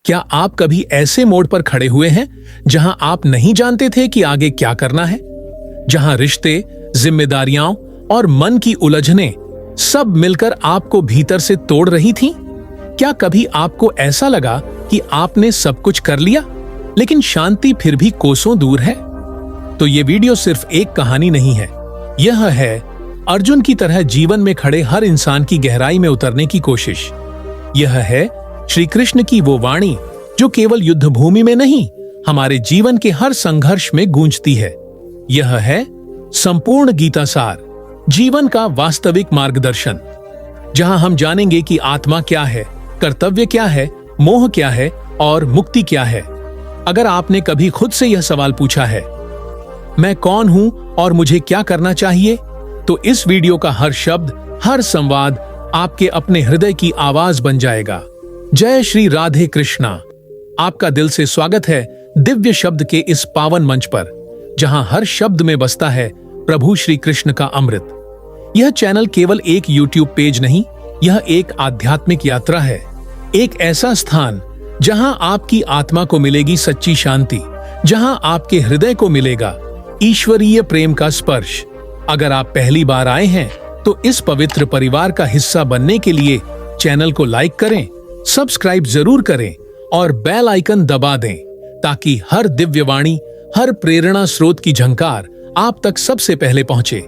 क्या आप कभी ऐसे मोड़ पर खड़े हुए हैं जहां आप नहीं जानते थे कि आगे क्या करना है, जहां रिश्ते, जिम्मेदारियां और मन की उलझनें सब मिलकर आपको भीतर से तोड़ रही थीं? क्या कभी आपको ऐसा लगा कि आपने सब कुछ कर लिया, लेकिन शांति फिर भी कोसों दूर है? तो ये वीडियो सिर्फ एक कहानी नहीं है, यह है अर्जुन की तरह जीवन में खड़े हर इंसान की गहराई में उतरने की कोशिश। यह है श्री कृष्ण की वो वाणी जो केवल युद्ध भूमि में नहीं, हमारे जीवन के हर संघर्ष में गूंजती है। यह है संपूर्ण गीता सार, जीवन का वास्तविक मार्गदर्शन, जहां हम जानेंगे कि आत्मा क्या है, कर्तव्य क्या है, मोह क्या है और मुक्ति क्या है। अगर आपने कभी खुद से यह सवाल पूछा है, मैं कौन हूं और मुझे क्या करना चाहिए, तो इस वीडियो का हर शब्द, हर संवाद आपके अपने हृदय की आवाज बन जाएगा। जय श्री राधे कृष्णा। आपका दिल से स्वागत है दिव्य शब्द के इस पावन मंच पर, जहां हर शब्द में बसता है प्रभु श्री कृष्ण का अमृत। यह चैनल केवल एक यूट्यूब पेज नहीं, यह एक आध्यात्मिक यात्रा है, एक ऐसा स्थान जहां आपकी आत्मा को मिलेगी सच्ची शांति, जहां आपके हृदय को मिलेगा ईश्वरीय प्रेम का स्पर्श। अगर आप पहली बार आए हैं तो इस पवित्र परिवार का हिस्सा बनने के लिए चैनल को लाइक करें, सब्सक्राइब जरूर करें और बेल आइकन दबा दें, ताकि हर दिव्य वाणी, हर प्रेरणा स्रोत की झंकार आप तक सबसे पहले पहुंचे।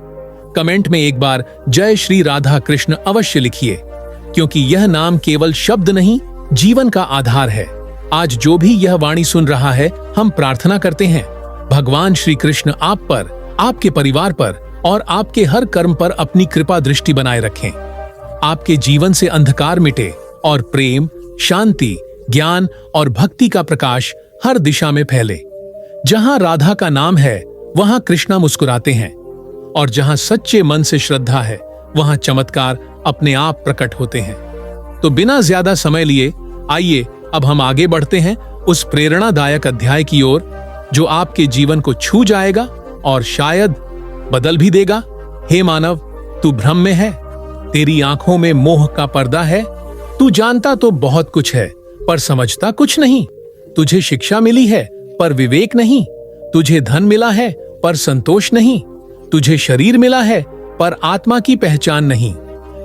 कमेंट में एक बार जय श्री राधा कृष्ण अवश्य लिखिए, क्योंकि यह नाम केवल शब्द नहीं, जीवन का आधार है। आज जो भी यह वाणी सुन रहा है, हम प्रार्थना करते हैं भगवान श्री कृष्ण आप पर, आपके परिवार पर और आपके हर कर्म पर अपनी कृपा दृष्टि बनाए रखें। आपके जीवन से अंधकार मिटे और प्रेम, शांति, ज्ञान और भक्ति का प्रकाश हर दिशा में फैले। जहां राधा का नाम है, वहां कृष्णा मुस्कुराते हैं, और जहां सच्चे मन से श्रद्धा है, वहां चमत्कार अपने आप प्रकट होते हैं। तो बिना ज्यादा समय लिए आइए अब हम आगे बढ़ते हैं उस प्रेरणादायक अध्याय की ओर, जो आपके जीवन को छू जाएगा और शायद बदल भी देगा। हे मानव, तू भ्रम में है, तेरी आंखों में मोह का पर्दा है। तू जानता तो बहुत कुछ है, पर समझता कुछ नहीं। तुझे शिक्षा मिली है, पर विवेक नहीं। तुझे धन मिला है, पर संतोष नहीं। तुझे शरीर मिला है, पर आत्मा की पहचान नहीं।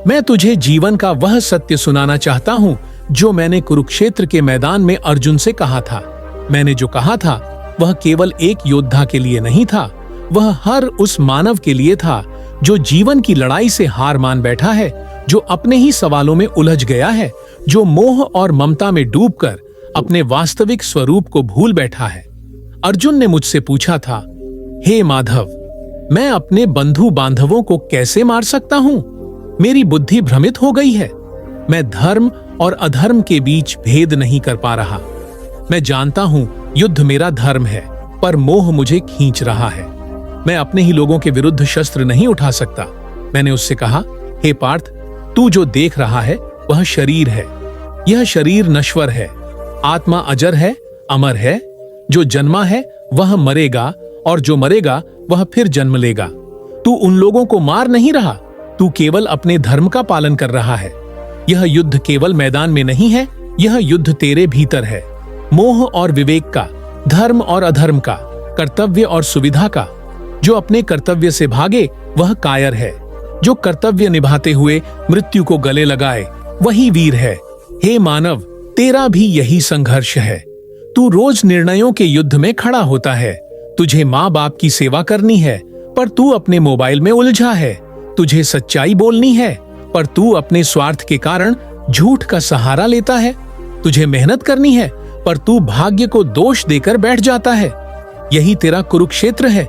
मैं तुझे जीवन का वह सत्य सुनाना चाहता हूं जो मैंने कुरुक्षेत्र के मैदान में अर्जुन से कहा था। मैंने जो कहा था वह केवल एक योद्धा के लिए नहीं था, वह हर उस मानव के लिए था जो जीवन की लड़ाई से हार मान बैठा है, जो अपने ही सवालों में उलझ गया है, जो मोह और ममता में डूबकर अपने वास्तविक स्वरूप को भूल बैठा है। अर्जुन ने मुझसे पूछा था, हे माधव, मैं अपने बंधु बांधवों को कैसे मार सकता हूं? मेरी बुद्धि भ्रमित हो गई है। मैं धर्म और अधर्म के बीच भेद नहीं कर पा रहा। मैं जानता हूं युद्ध मेरा धर्म है, पर मोह मुझे खींच रहा है। मैं अपने ही लोगों के विरुद्ध शस्त्र नहीं उठा सकता। मैंने उससे कहा, हे पार्थ, तू जो देख रहा है वह शरीर है। यह शरीर नश्वर है, आत्मा अजर है, अमर है। जो जन्मा है वह मरेगा, और जो मरेगा वह फिर जन्म लेगा। तू उन लोगों को मार नहीं रहा, तू केवल अपने धर्म का पालन कर रहा है। यह युद्ध केवल मैदान में नहीं है, यह युद्ध तेरे भीतर है। मोह और विवेक का, धर्म और अधर्म का, कर्तव्य और सुविधा का। जो अपने कर्तव्य से भागे वह कायर है, जो कर्तव्य निभाते हुए मृत्यु को गले लगाए वही वीर है। हे मानव, तेरा भी यही संघर्ष है। तू रोज निर्णयों के युद्ध में खड़ा होता है। तुझे माँ बाप की सेवा करनी है, पर तू अपने मोबाइल में उलझा है। तुझे सच्चाई बोलनी है, पर तू अपने स्वार्थ के कारण झूठ का सहारा लेता है। तुझे मेहनत करनी है, पर तू भाग्य को दोष देकर बैठ जाता है। यही तेरा कुरुक्षेत्र है।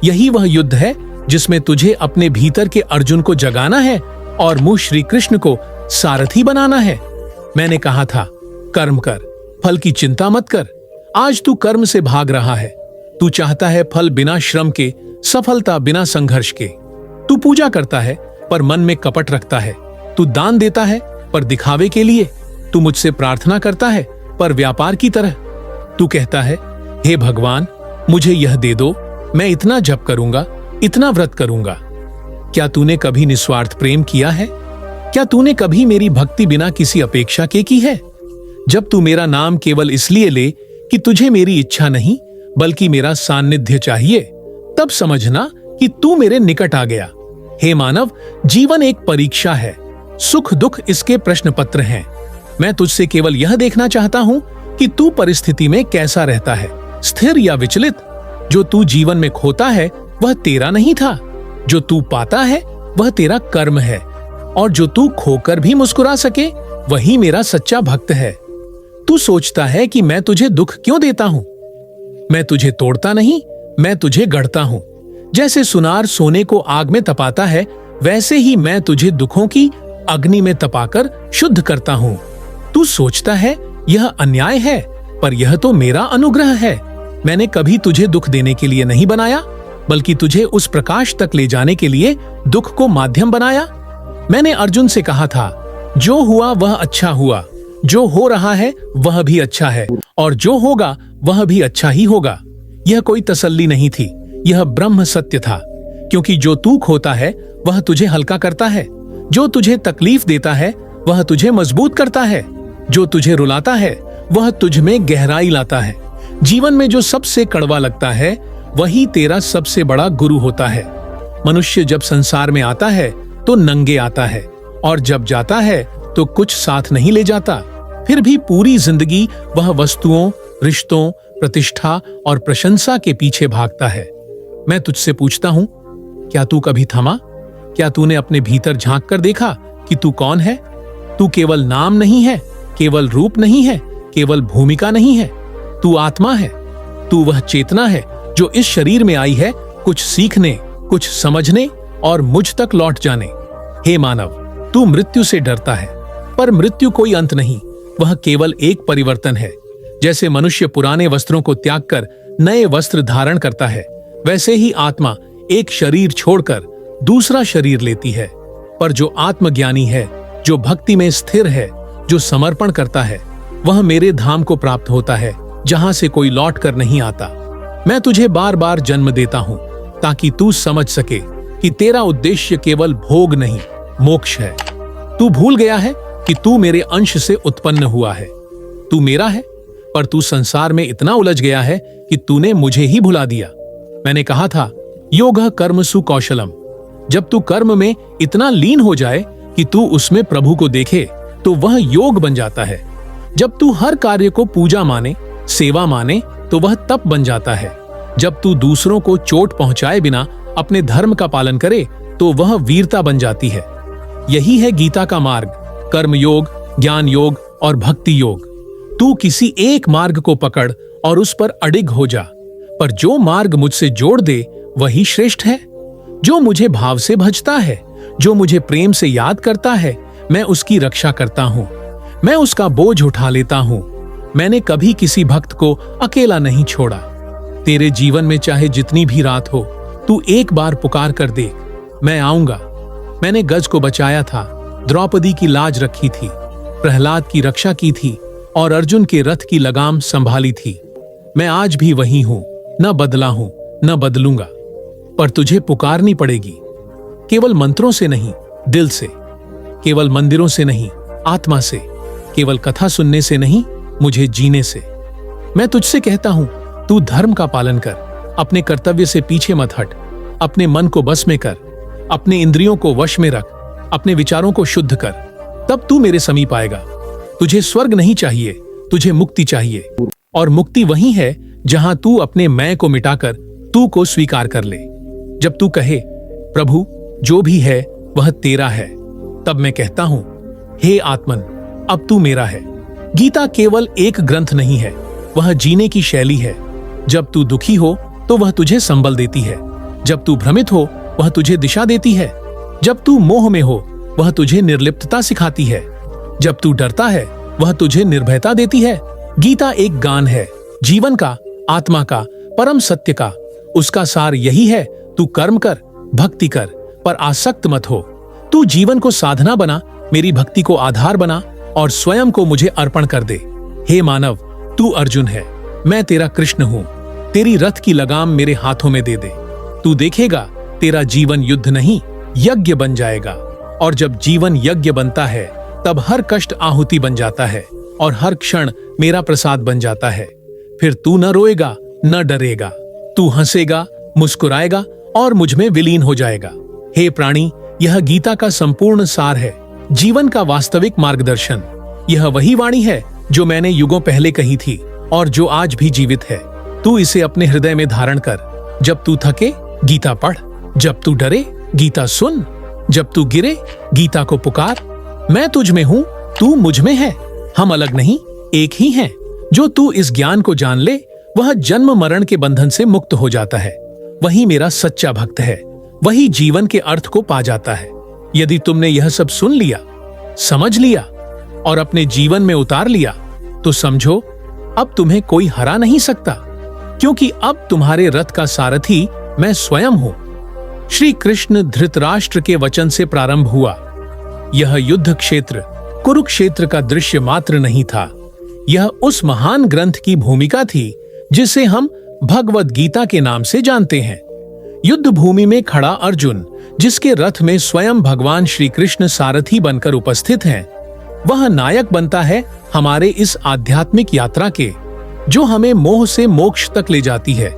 यही वह युद्ध है जिसमें तुझे अपने भीतर के अर्जुन को जगाना है और मुझ श्री कृष्ण को सारथी बनाना है। मैंने कहा था, कर्म कर, फल की चिंता मत कर। आज तू कर्म से भाग रहा है। तू चाहता है फल बिना श्रम के, सफलता बिना संघर्ष के। तू पूजा करता है पर मन में कपट रखता है। तू दान देता है पर दिखावे के लिए। तू मुझसे प्रार्थना करता है पर व्यापार की तरह। तू कहता है, हे भगवान, मुझे यह दे दो, मैं इतना जप करूंगा, इतना व्रत करूंगा। क्या तूने कभी निस्वार्थ प्रेम किया है? क्या तूने कभी मेरी भक्ति बिना किसी अपेक्षा के की है? जब तू मेरा नाम केवल इसलिए ले कि तुझे मेरी इच्छा नहीं बल्कि मेरा सान्निध्य चाहिए, तब समझना कि तू मेरे निकट आ गया। हे मानव, जीवन एक परीक्षा है, सुख दुख इसके प्रश्न पत्र हैं। मैं तुझसे केवल यह देखना चाहता हूं कि तू परिस्थिति में कैसा रहता है, स्थिर या विचलित। जो तू जीवन में खोता है वह तेरा नहीं था, जो तू पाता है वह तेरा कर्म है, और जो तू खोकर भी मुस्कुरा सके वही मेरा सच्चा भक्त है। तू सोचता है कि मैं तुझे दुख क्यों देता हूं? मैं तुझे तोड़ता नहीं, मैं तुझे गढ़ता हूं। जैसे सुनार सोने को आग में तपाता है, वैसे ही मैं तुझे दुखों की अग्नि में तपाकर शुद्ध करता हूं। तू सोचता है यह अन्याय है, पर यह तो मेरा अनुग्रह है। मैंने कभी तुझे दुख देने के लिए नहीं बनाया, बल्कि तुझे उस प्रकाश तक ले जाने के लिए दुख को माध्यम बनाया। मैंने अर्जुन से कहा था, जो हुआ वह अच्छा हुआ, जो हो रहा है वह भी अच्छा है, और जो होगा वह भी अच्छा ही होगा। यह कोई तसल्ली नहीं थी, यह ब्रह्म सत्य था। क्योंकि जो तू खोता है वह तुझे हल्का करता है, जो तुझे तकलीफ देता है वह तुझे मजबूत करता है, जो तुझे रुलाता है वह तुझ में गहराई लाता है। जीवन में जो सबसे कड़वा लगता है वही तेरा सबसे बड़ा गुरु होता है। मनुष्य जब संसार में आता है तो नंगे आता है, और जब जाता है तो कुछ साथ नहीं ले जाता। फिर भी पूरी जिंदगी वह वस्तुओं, रिश्तों, प्रतिष्ठा और प्रशंसा के पीछे भागता है। मैं तुझसे पूछता हूं, क्या तू कभी थमा? क्या तूने अपने भीतर झांक कर देखा कि तू कौन है? तू केवल नाम नहीं है, केवल रूप नहीं है, केवल भूमिका नहीं है। तू आत्मा है। तू वह चेतना है जो इस शरीर में आई है कुछ सीखने, कुछ समझने और मुझ तक लौट जाने। हे मानव, तू मृत्यु से डरता है, पर मृत्यु कोई अंत नहीं, वह केवल एक परिवर्तन है। जैसे मनुष्य पुराने वस्त्रों को त्याग कर नए वस्त्र धारण करता है, वैसे ही आत्मा एक शरीर छोड़कर दूसरा शरीर लेती है। पर जो आत्मज्ञानी है, जो भक्ति में स्थिर है, जो समर्पण करता है, वह मेरे धाम को प्राप्त होता है, जहां से कोई लौट कर नहीं आता। मैं तुझे बार बार जन्म देता हूं ताकि तू समझ सके कि तेरा उद्देश्य केवल भोग नहीं, मोक्ष है। तू भूल गया है कि तू मेरे अंश से उत्पन्न हुआ है। तू मेरा है, पर तू संसार में इतना उलझ गया है कि तूने मुझे ही भुला दिया। मैंने कहा था, योगः कर्मसु कौशलम। जब तू कर्म में इतना लीन हो जाए कि तू उसमें प्रभु को देखे, तो वह योग बन जाता है। जब तू हर कार्य को पूजा माने, सेवा माने, तो वह तप बन जाता है। जब तू दूसरों को चोट पहुंचाए बिना अपने धर्म का पालन करे, तो वह वीरता बन जाती है। यही है गीता का मार्ग, कर्म योग, ज्ञान योग और भक्ति योग। तू किसी एक मार्ग को पकड़ और उस पर अडिग हो जा, पर जो मार्ग मुझसे जोड़ दे वही श्रेष्ठ है। जो मुझे भाव से भजता है, जो मुझे प्रेम से याद करता है, मैं उसकी रक्षा करता हूँ, मैं उसका बोझ उठा लेता हूँ। मैंने कभी किसी भक्त को अकेला नहीं छोड़ा। तेरे जीवन में चाहे जितनी भी रात हो, तू एक बार पुकार कर देख, मैं आऊंगा। मैंने गज को बचाया था, द्रौपदी की लाज रखी थी, प्रहलाद की रक्षा की थी और अर्जुन के रथ की लगाम संभाली थी। मैं आज भी वही हूं, न बदला हूं, न बदलूंगा। पर तुझे पुकारनी पड़ेगी, केवल मंत्रों से नहीं, दिल से। केवल मंदिरों से नहीं, आत्मा से। केवल कथा सुनने से नहीं, मुझे जीने से। मैं तुझसे कहता हूं, तू धर्म का पालन कर, अपने कर्तव्य से पीछे मत हट, अपने मन को बस में कर, अपने इंद्रियों को वश में रख, अपने विचारों को शुद्ध कर, तब तू मेरे समीप आएगा। तुझे स्वर्ग नहीं चाहिए, तुझे मुक्ति चाहिए, और मुक्ति वही है जहां तू अपने मैं को मिटाकर तू को स्वीकार कर ले। जब तू कहे, प्रभु जो भी है वह तेरा है, तब मैं कहता हूं, हे आत्मन, अब तू मेरा है। गीता केवल एक ग्रंथ नहीं है, वह जीने की शैली है। जब तू दुखी हो तो वह तुझे संबल देती है, जब तू भ्रमित हो वह तुझे दिशा देती है, जब तू मोह में हो वह तुझे निर्लिप्तता सिखाती है, जब तू डरता है वह तुझे निर्भयता देती है। गीता एक गान है, जीवन का, आत्मा का, परम सत्य का। उसका सार यही है, तू कर्म कर, भक्ति कर, पर आसक्त मत हो। तू जीवन को साधना बना, मेरी भक्ति को आधार बना और स्वयं को मुझे अर्पण कर दे। हे मानव, तू अर्जुन है, मैं तेरा कृष्ण हूं। तेरी रथ की लगाम मेरे हाथों में दे दे, तू देखेगा तेरा जीवन युद्ध नहीं यज्ञ बन जाएगा। और जब जीवन यज्ञ बनता है तब हर कष्ट आहुति बन जाता है। और हर क्षण मेरा प्रसाद बन जाता है। फिर तू न रोएगा न डरेगा, तू हंसेगा, मुस्कुराएगा और मुझ में विलीन हो जाएगा। हे प्राणी, यह गीता का संपूर्ण सार है, जीवन का वास्तविक मार्गदर्शन। यह वही वाणी है जो मैंने युगों पहले कही थी और जो आज भी जीवित है। तू इसे अपने हृदय में धारण कर। जब तू थके, गीता पढ़। जब तू डरे, गीता सुन। जब तू गिरे, गीता को पुकार। मैं तुझ में हूं, तू मुझ में है। हम अलग नहीं, एक ही हैं। जो तू इस ज्ञान को जान ले, वह जन्म मरण के बंधन से मुक्त हो जाता है। वही मेरा सच्चा भक्त है, वही जीवन के अर्थ को पा जाता है। यदि तुमने यह सब सुन लिया, समझ लिया और अपने जीवन में उतार लिया, तो समझो अब तुम्हें कोई हरा नहीं सकता, क्योंकि अब तुम्हारे रथ का सारथी मैं स्वयं हूं। श्री कृष्ण धृतराष्ट्र के वचन से प्रारंभ हुआ। यह युद्ध क्षेत्र कुरुक्षेत्र का दृश्य मात्र नहीं था, यह उस महान ग्रंथ की भूमिका थी जिसे हम भगवद गीता के नाम से जानते हैं। युद्ध भूमि में खड़ा अर्जुन, जिसके रथ में स्वयं भगवान श्री कृष्ण सारथी बनकर उपस्थित हैं, वह नायक बनता है हमारे इस आध्यात्मिक यात्रा के, जो हमें मोह से मोक्ष तक ले जाती है।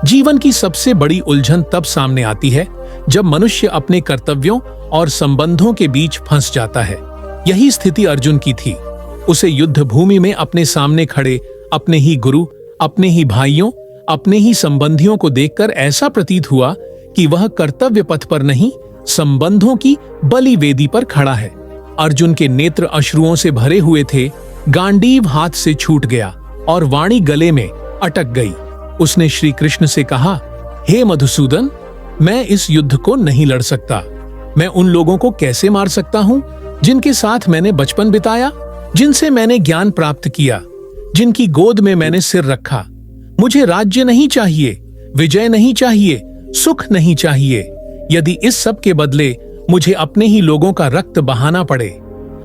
जीवन की सबसे बड़ी उलझन तब सामने आती है जब मनुष्य अपने कर्तव्यों और संबंधों के बीच फंस जाता है। यही स्थिति अर्जुन की थी। उसे युद्ध भूमि में अपने सामने खड़े अपने ही गुरु, अपने ही भाइयों, अपने ही संबंधियों को देखकर ऐसा प्रतीत हुआ कि वह कर्तव्य पथ पर नहीं, संबंधों की बलि वेदी पर खड़ा है। अर्जुन के नेत्र अश्रुओं से भरे हुए थे, गांडीव हाथ से छूट गया और वाणी गले में अटक गई। उसने श्री कृष्ण से कहा, हे मधुसूदन, मैं इस युद्ध को नहीं लड़ सकता। मैं उन लोगों को कैसे मार सकता हूं जिनके साथ मैंने बचपन बिताया, जिनसे मैंने ज्ञान प्राप्त किया, जिनकी गोद में मैंने सिर रखा। मुझे राज्य नहीं चाहिए, विजय नहीं चाहिए, सुख नहीं चाहिए, यदि इस सब के बदले मुझे अपने ही लोगों का रक्त बहाना पड़े।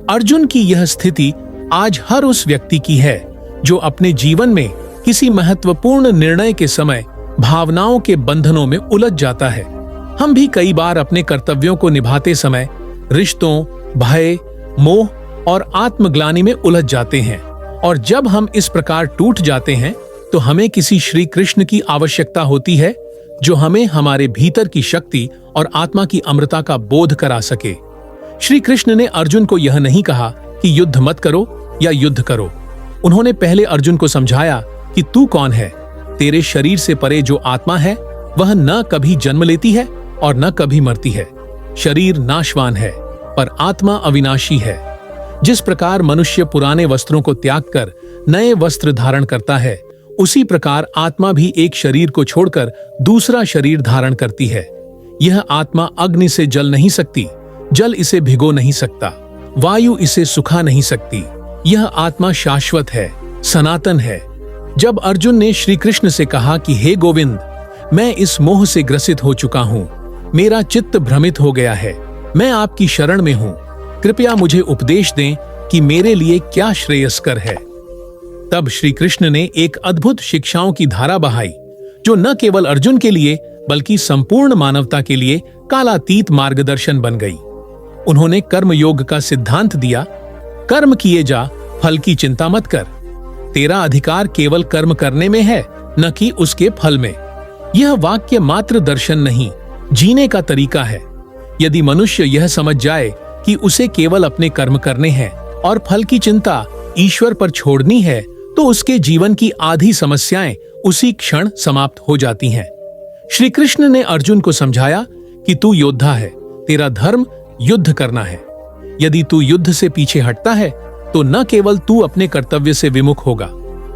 अर्जुन की यह स्थिति आज हर उस व्यक्ति की है जो अपने जीवन में किसी महत्वपूर्ण निर्णय के समय भावनाओं के बंधनों में उलझ जाता है। हम भी कई बार अपने कर्तव्यों को निभाते समय रिश्तों, भय, मोह और आत्मग्लानि में उलझ जाते हैं, और जब हम इस प्रकार टूट जाते हैं तो हमें किसी श्री कृष्ण की आवश्यकता होती है जो हमें हमारे भीतर की शक्ति और आत्मा की अमृता का बोध करा सके। श्री कृष्ण ने अर्जुन को यह नहीं कहा कि युद्ध मत करो या युद्ध करो। उन्होंने पहले अर्जुन को समझाया कि तू कौन है। तेरे शरीर से परे जो आत्मा है वह न कभी जन्म लेती है और न कभी मरती है। शरीर नाशवान है पर आत्मा अविनाशी है। जिस प्रकार मनुष्य पुराने वस्त्रों को त्याग कर नए वस्त्र धारण करता है, उसी प्रकार आत्मा भी एक शरीर को छोड़कर दूसरा शरीर धारण करती है। यह आत्मा अग्नि से जल नहीं सकती, जल इसे भिगो नहीं सकता, वायु इसे सुखा नहीं सकती। यह आत्मा शाश्वत है, सनातन है। जब अर्जुन ने श्री कृष्ण से कहा कि हे गोविंद, मैं इस मोह से ग्रसित हो चुका हूं, मेरा चित्त भ्रमित हो गया है, मैं आपकी शरण में हूं, कृपया मुझे उपदेश दें कि मेरे लिए क्या श्रेयस्कर है। तब श्री कृष्ण ने एक अद्भुत शिक्षाओं की धारा बहाई, जो न केवल अर्जुन के लिए बल्कि संपूर्ण मानवता के लिए कालातीत मार्गदर्शन बन गई। उन्होंने कर्म योग का सिद्धांत दिया, कर्म किए जा, फल की चिंता मत कर। तेरा अधिकार केवल कर्म करने में है, न कि उसके फल में। यह वाक्य मात्र दर्शन नहीं, जीने का तरीका है। यदि मनुष्य यह समझ जाए कि उसे केवल अपने कर्म करने हैं और फल की चिंता ईश्वर पर छोड़नी है, तो उसके जीवन की आधी समस्याएं उसी क्षण समाप्त हो जाती हैं। श्री कृष्ण ने अर्जुन को समझाया कि तू योद्धा है, तेरा धर्म युद्ध करना है। यदि तू युद्ध से पीछे हटता है तो न केवल तू अपने कर्तव्य से विमुख होगा,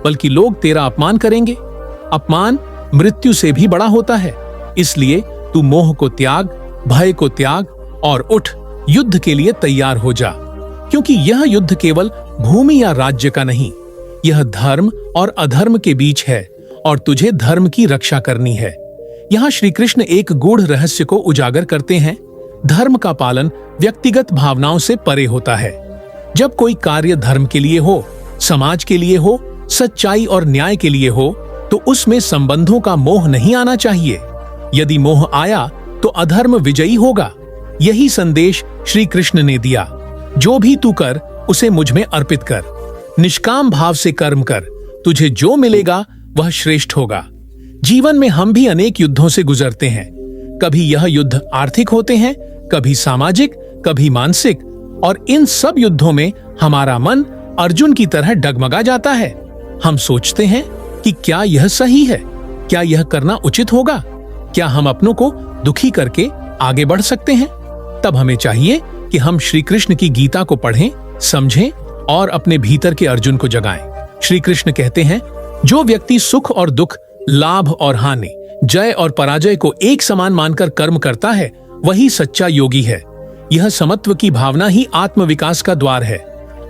बल्कि लोग तेरा अपमान करेंगे। अपमान मृत्यु से भी बड़ा होता है। इसलिए तू मोह को त्याग, भय को त्याग और उठ, युद्ध के लिए तैयार हो जा, क्योंकि यह युद्ध केवल भूमि या राज्य का नहीं, यह धर्म और अधर्म के बीच है और तुझे धर्म की रक्षा करनी है। यहाँ श्री कृष्ण एक गूढ़ रहस्य को उजागर करते हैं। धर्म का पालन व्यक्तिगत भावनाओं से परे होता है। जब कोई कार्य धर्म के लिए हो, समाज के लिए हो, सच्चाई और न्याय के लिए हो, तो उसमें संबंधों का मोह नहीं आना चाहिए। यदि मोह आया तो अधर्म विजयी होगा। यही संदेश श्री कृष्ण ने दिया। जो भी तू कर, उसे मुझ में अर्पित कर। निष्काम भाव से कर्म कर, तुझे जो मिलेगा वह श्रेष्ठ होगा। जीवन में हम भी अनेक युद्धों से गुजरते हैं। कभी यह युद्ध आर्थिक होते हैं, कभी सामाजिक, कभी मानसिक, और इन सब युद्धों में हमारा मन अर्जुन की तरह डगमगा जाता है। हम सोचते हैं कि क्या यह सही है, क्या यह करना उचित होगा, क्या हम अपनों को दुखी करके आगे बढ़ सकते हैं? तब हमें चाहिए कि हम श्री कृष्ण की गीता को पढ़ें, समझें और अपने भीतर के अर्जुन को जगाएं। श्री कृष्ण कहते हैं, जो व्यक्ति सुख और दुख, लाभ और हानि, जय और पराजय को एक समान मानकर कर्म करता है, वही सच्चा योगी है। यह समत्व की भावना ही आत्मविकास का द्वार है।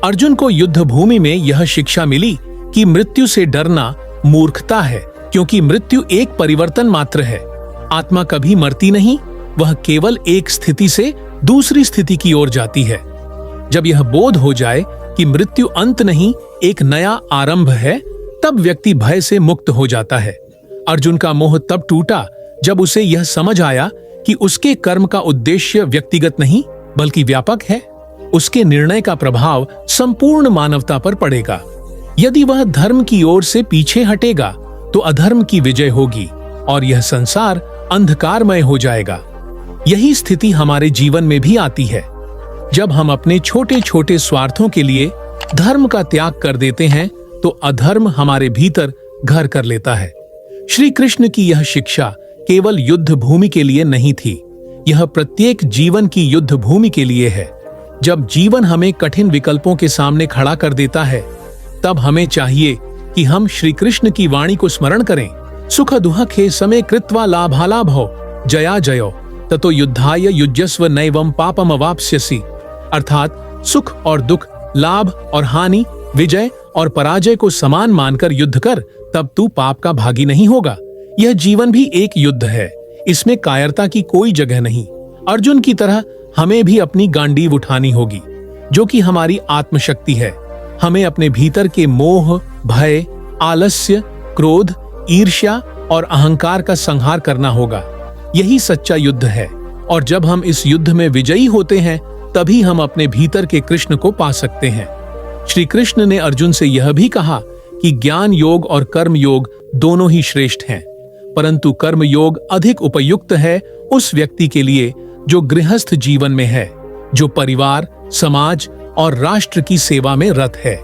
अर्जुन को युद्ध भूमि में यह शिक्षा मिली कि मृत्यु से डरना मूर्खता है, क्योंकि मृत्यु एक परिवर्तन मात्र है। आत्मा कभी मरती नहीं, वह केवल एक स्थिति से दूसरी स्थिति की ओर जाती है। जब यह बोध हो जाए कि मृत्यु अंत नहीं, एक नया आरंभ है, तब व्यक्ति भय से मुक्त हो जाता है। अर्जुन का मोह तब टूटा जब उसे यह समझ आया कि उसके कर्म का उद्देश्य व्यक्तिगत नहीं बल्कि व्यापक है। उसके निर्णय का प्रभाव संपूर्ण मानवता पर पड़ेगा। यदि वह धर्म की ओर से पीछे हटेगा तो अधर्म की विजय होगी और यह संसार अंधकारमय हो जाएगा। यही स्थिति हमारे जीवन में भी आती है। जब हम अपने छोटे छोटे स्वार्थों के लिए धर्म का त्याग कर देते हैं तो अधर्म हमारे भीतर घर कर लेता है। श्री कृष्ण की यह शिक्षा केवल युद्ध भूमि के लिए नहीं थी, यह प्रत्येक जीवन की युद्ध भूमि के लिए है। जब जीवन हमें कठिन विकल्पों के सामने खड़ा कर देता है, तब हमें चाहिए कि हम श्री कृष्ण की वाणी को स्मरण करें। सुख दुःख हे समे कृत्वा लाभालाभो जया जयो ततो युद्धाय युज्यस्व नैवं पापम अवाप्स्यसि। अर्थात सुख और दुख, लाभ और हानि, विजय और पराजय को समान मानकर युद्ध कर, तब तू पाप का भागी नहीं होगा। यह जीवन भी एक युद्ध है, इसमें कायरता की कोई जगह नहीं। अर्जुन की तरह हमें भी अपनी गांडीव उठानी होगी, जो कि हमारी आत्मशक्ति है। हमें अपने भीतर के मोह, भय, आलस्य, क्रोध, ईर्ष्या और अहंकार का संहार करना होगा। यही सच्चा युद्ध है, और जब हम इस युद्ध में विजयी होते हैं तभी हम अपने भीतर के कृष्ण को पा सकते हैं। श्री कृष्ण ने अर्जुन से यह भी कहा कि ज्ञान योग और कर्म योग दोनों ही श्रेष्ठ हैं, परंतु कर्म योग अधिक उपयुक्त है उस व्यक्ति के लिए जो गृहस्थ जीवन में है, जो परिवार, समाज और राष्ट्र की सेवा में रत है।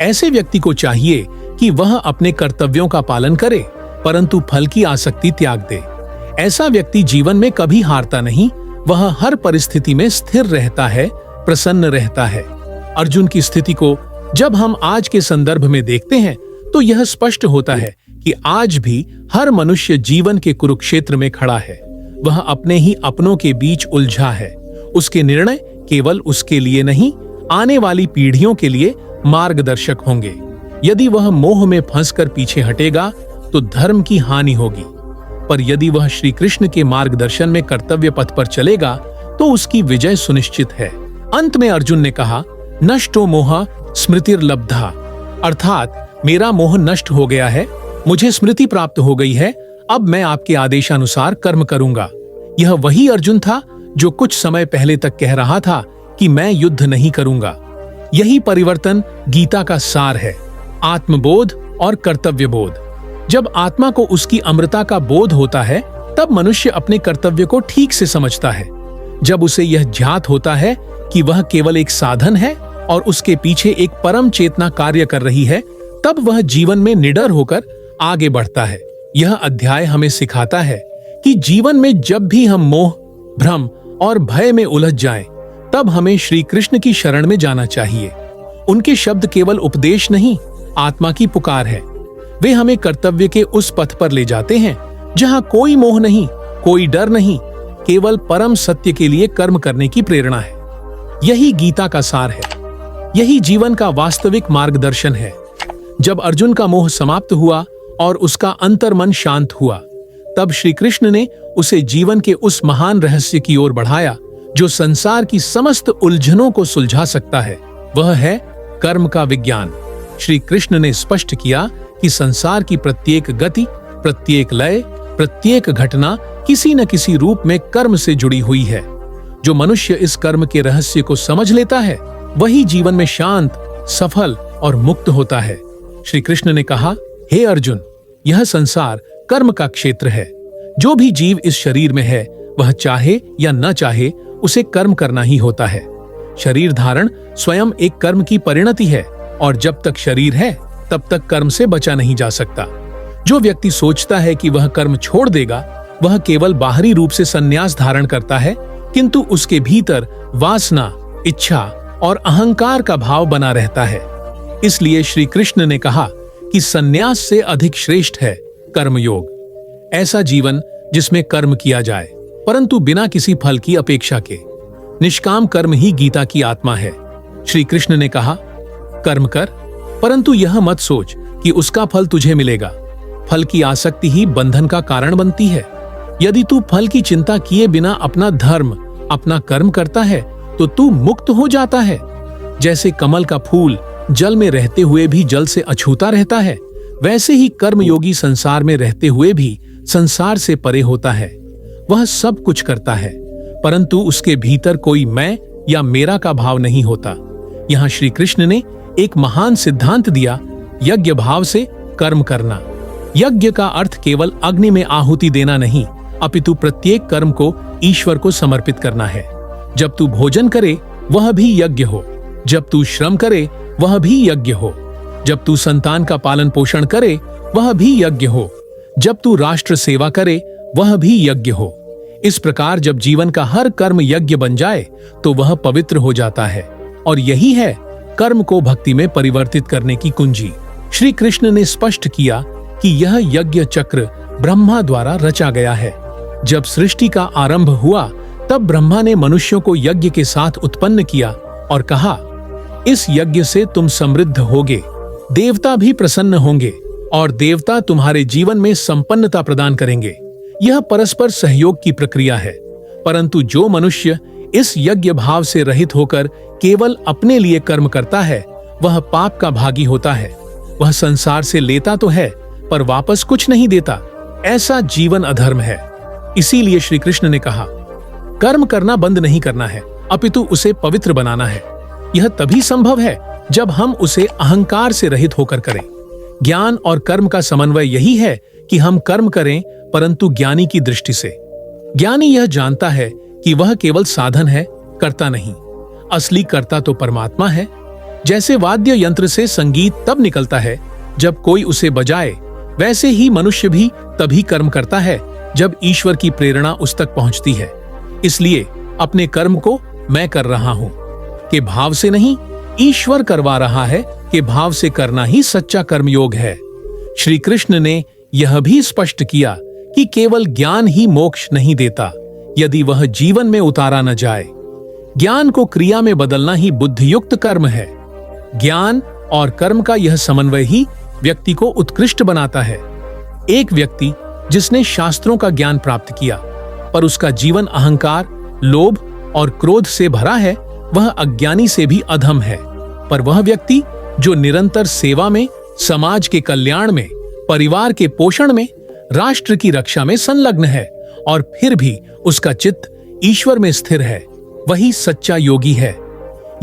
ऐसे व्यक्ति को चाहिए कि वह अपने कर्तव्यों का पालन करे, परंतु फल की आसक्ति त्याग दे। ऐसा व्यक्ति जीवन में कभी हारता नहीं, वह हर परिस्थिति में स्थिर रहता है, प्रसन्न रहता है। अर्जुन की स्थिति को जब हम आज के संदर्भ में देखते हैं तो यह स्पष्ट होता है कि आज भी हर मनुष्य जीवन के कुरुक्षेत्र में खड़ा है। वह अपने ही अपनों के बीच उलझा है। उसके निर्णय केवल उसके लिए नहीं, आने वाली पीढ़ियों के लिए मार्गदर्शक होंगे। यदि वह मोह में फंसकर पीछे हटेगा तो धर्म की हानि होगी, पर यदि वह श्री कृष्ण के मार्गदर्शन में कर्तव्य पथ पर चलेगा तो उसकी विजय सुनिश्चित है। अंत में अर्जुन ने कहा, नष्टो मोह स्मृतिर्लब्धा, अर्थात मेरा मोह नष्ट हो गया है, मुझे स्मृति प्राप्त हो गई है, अब मैं आपके आदेशानुसार कर्म करूंगा। यह वही अर्जुन था जो कुछ समय पहले तक कह रहा था कि मैं युद्ध नहीं करूंगा। यही परिवर्तन गीता का सार है, आत्मबोध और कर्तव्य बोध। जब आत्मा को उसकी अमृता का बोध होता है तब मनुष्य अपने कर्तव्य को ठीक से समझता है। जब उसे यह ज्ञात होता है कि वह केवल एक साधन है और उसके पीछे एक परम चेतना कार्य कर रही है, तब वह जीवन में निडर होकर आगे बढ़ता है। यह अध्याय हमें सिखाता है कि जीवन में जब भी हम मोह, भ्रम और भय में उलझ जाएं, तब हमें श्री कृष्ण की शरण में जाना चाहिए। उनके शब्द केवल उपदेश नहीं, आत्मा की पुकार है। वे हमें कर्तव्य के उस पथ पर ले जाते हैं जहां कोई मोह नहीं, कोई डर नहीं, केवल परम सत्य के लिए कर्म करने की प्रेरणा है। यही गीता का सार है, यही जीवन का वास्तविक मार्गदर्शन है। जब अर्जुन का मोह समाप्त हुआ और उसका अंतर्मन शांत हुआ, तब श्री कृष्ण ने उसे जीवन के उस महान रहस्य की ओर बढ़ाया जो संसार की समस्त उलझनों को सुलझा सकता है। वह है कर्म का विज्ञान। श्री कृष्ण ने स्पष्ट किया कि संसार की प्रत्येक गति, प्रत्येक लय, प्रत्येक घटना किसी न किसी रूप में कर्म से जुड़ी हुई है। जो मनुष्य इस कर्म के रहस्य को समझ लेता है, वही जीवन में शांत, सफल और मुक्त होता है। श्री कृष्ण ने कहा, हे अर्जुन, यह संसार कर्म का क्षेत्र है। जो भी जीव इस शरीर में है वह चाहे या न चाहे उसे कर्म करना ही होता है। शरीर धारण स्वयं एक कर्म की परिणति है और जब तक शरीर है तब तक कर्म से बचा नहीं जा सकता। जो व्यक्ति सोचता है कि वह कर्म छोड़ देगा वह केवल बाहरी रूप से संन्यास धारण करता है, किंतु उसके भीतर वासना, इच्छा और अहंकार का भाव बना रहता है। इसलिए श्री कृष्ण ने कहा कि संन्यास से अधिक श्रेष्ठ है कर्मयोग। ऐसा जीवन जिसमें कर्म किया जाए परंतु बिना किसी फल की अपेक्षा के। निष्काम कर्म ही गीता की आत्मा है। श्री कृष्ण ने कहा, कर्म कर, परंतु यह मत सोच कि उसका फल तुझे मिलेगा। फल की आसक्ति ही बंधन का कारण बनती है। यदि तू फल की चिंता किए बिना अपना धर्म, अपना कर्म करता है तो तू मुक्त हो जाता है। जैसे कमल का फूल जल में रहते हुए भी जल से अछूता रहता है, वैसे ही कर्मयोगी संसार में रहते हुए भी संसार से परे होता है। वह सब कुछ करता है परंतु उसके भीतर कोई मैं या मेरा का भाव नहीं होता। यहाँ श्री कृष्ण ने एक महान सिद्धांत दिया, यज्ञ भाव से कर्म करना। यज्ञ का अर्थ केवल अग्नि में आहुति देना नहीं, अपितु प्रत्येक कर्म को ईश्वर को समर्पित करना है। जब तू भोजन करे वह भी यज्ञ हो, जब तू श्रम करे वह भी यज्ञ हो, जब तू संतान का पालन पोषण करे वह भी यज्ञ हो, जब तू राष्ट्र सेवा करे वह भी यज्ञ हो। इस प्रकार जब जीवन का हर कर्म यज्ञ बन जाए तो वह पवित्र हो जाता है और यही है कर्म को भक्ति में परिवर्तित करने की कुंजी। श्री कृष्ण ने स्पष्ट किया कि यह यज्ञ चक्र ब्रह्मा द्वारा रचा गया है। जब सृष्टि का आरंभ हुआ तब ब्रह्मा ने मनुष्यों को यज्ञ के साथ उत्पन्न किया और कहा, इस यज्ञ से तुम समृद्ध होगे, देवता भी प्रसन्न होंगे और देवता तुम्हारे जीवन में संपन्नता प्रदान करेंगे। यह परस्पर सहयोग की प्रक्रिया है। परंतु जो मनुष्य इस यज्ञ भाव से रहित होकर केवल अपने लिए कर्म करता है वह पाप का भागी होता है। वह संसार से लेता तो है पर वापस कुछ नहीं देता। ऐसा जीवन अधर्म है। इसीलिए श्री कृष्ण ने कहा, कर्म करना बंद नहीं करना है, अपितु उसे पवित्र बनाना है। यह तभी संभव है जब हम उसे अहंकार से रहित होकर करें। ज्ञान और कर्म का समन्वय यही है कि हम कर्म करें परंतु ज्ञानी की दृष्टि से। ज्ञानी यह जानता है कि वह केवल साधन है, कर्ता नहीं। असली कर्ता तो परमात्मा है। जैसे वाद्य यंत्र से संगीत तब निकलता है जब कोई उसे बजाए, वैसे ही मनुष्य भी तभी कर्म करता है जब ईश्वर की प्रेरणा उस तक पहुंचती है। इसलिए अपने कर्म को मैं कर रहा हूं के भाव से नहीं, ईश्वर करवा रहा है के भाव से करना ही सच्चा कर्मयोग है। श्री कृष्ण ने यह भी स्पष्ट किया कि केवल ज्ञान ही मोक्ष नहीं देता यदि वह जीवन में उतारा न जाए। ज्ञान को क्रिया में बदलना ही बुद्धियुक्त कर्म है। ज्ञान और कर्म का यह समन्वय ही व्यक्ति को उत्कृष्ट बनाता है। एक व्यक्ति जिसने शास्त्रों का ज्ञान प्राप्त किया पर उसका जीवन अहंकार, लोभ और क्रोध से भरा है, वह अज्ञानी से भी अधम है। पर वह व्यक्ति जो निरंतर सेवा में, समाज के कल्याण में, परिवार के पोषण में, राष्ट्र की रक्षा में संलग्न है और फिर भी उसका चित्त ईश्वर में स्थिर है, वही सच्चा योगी है।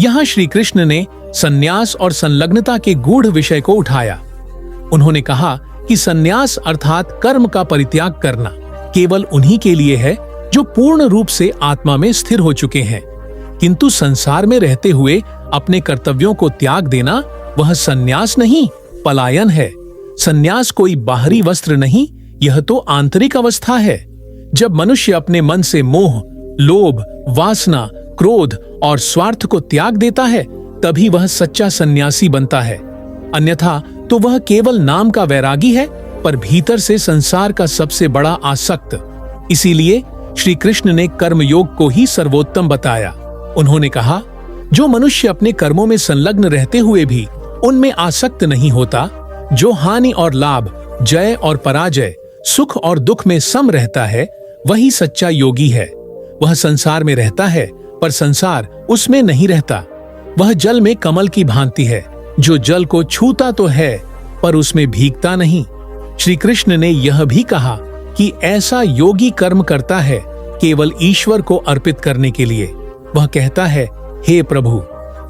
यहाँ श्री कृष्ण ने संन्यास और संलग्नता के गूढ़ विषय को उठाया। उन्होंने कहा कि संन्यास अर्थात कर्म का परित्याग करना केवल उन्हीं के लिए है जो पूर्ण रूप से आत्मा में स्थिर हो चुके हैं, किंतु संसार में रहते हुए अपने कर्तव्यों को त्याग देना वह संन्यास नहीं, पलायन है। संन्यास कोई बाहरी वस्त्र नहीं, यह तो आंतरिक अवस्था है। जब मनुष्य अपने मन से मोह, लोभ, वासना, क्रोध और स्वार्थ को त्याग देता है तभी वह सच्चा सन्यासी बनता है। अन्यथा तो वह केवल नाम का वैरागी है पर भीतर से संसार का सबसे बड़ा आसक्त। इसीलिए श्री कृष्ण ने कर्मयोग को ही सर्वोत्तम बताया। उन्होंने कहा, जो मनुष्य अपने कर्मों में संलग्न रहते हुए भी उनमें आसक्त नहीं होता, जो हानि और लाभ, जय और पराजय, सुख और दुख में सम रहता है, वही सच्चा योगी है। वह संसार में रहता है पर संसार उसमें नहीं रहता। वह जल में कमल की भांति है, जो जल को छूता तो है पर उसमें भीगता नहीं। श्री कृष्ण ने यह भी कहा कि ऐसा योगी कर्म करता है केवल ईश्वर को अर्पित करने के लिए। वह कहता है, हे प्रभु,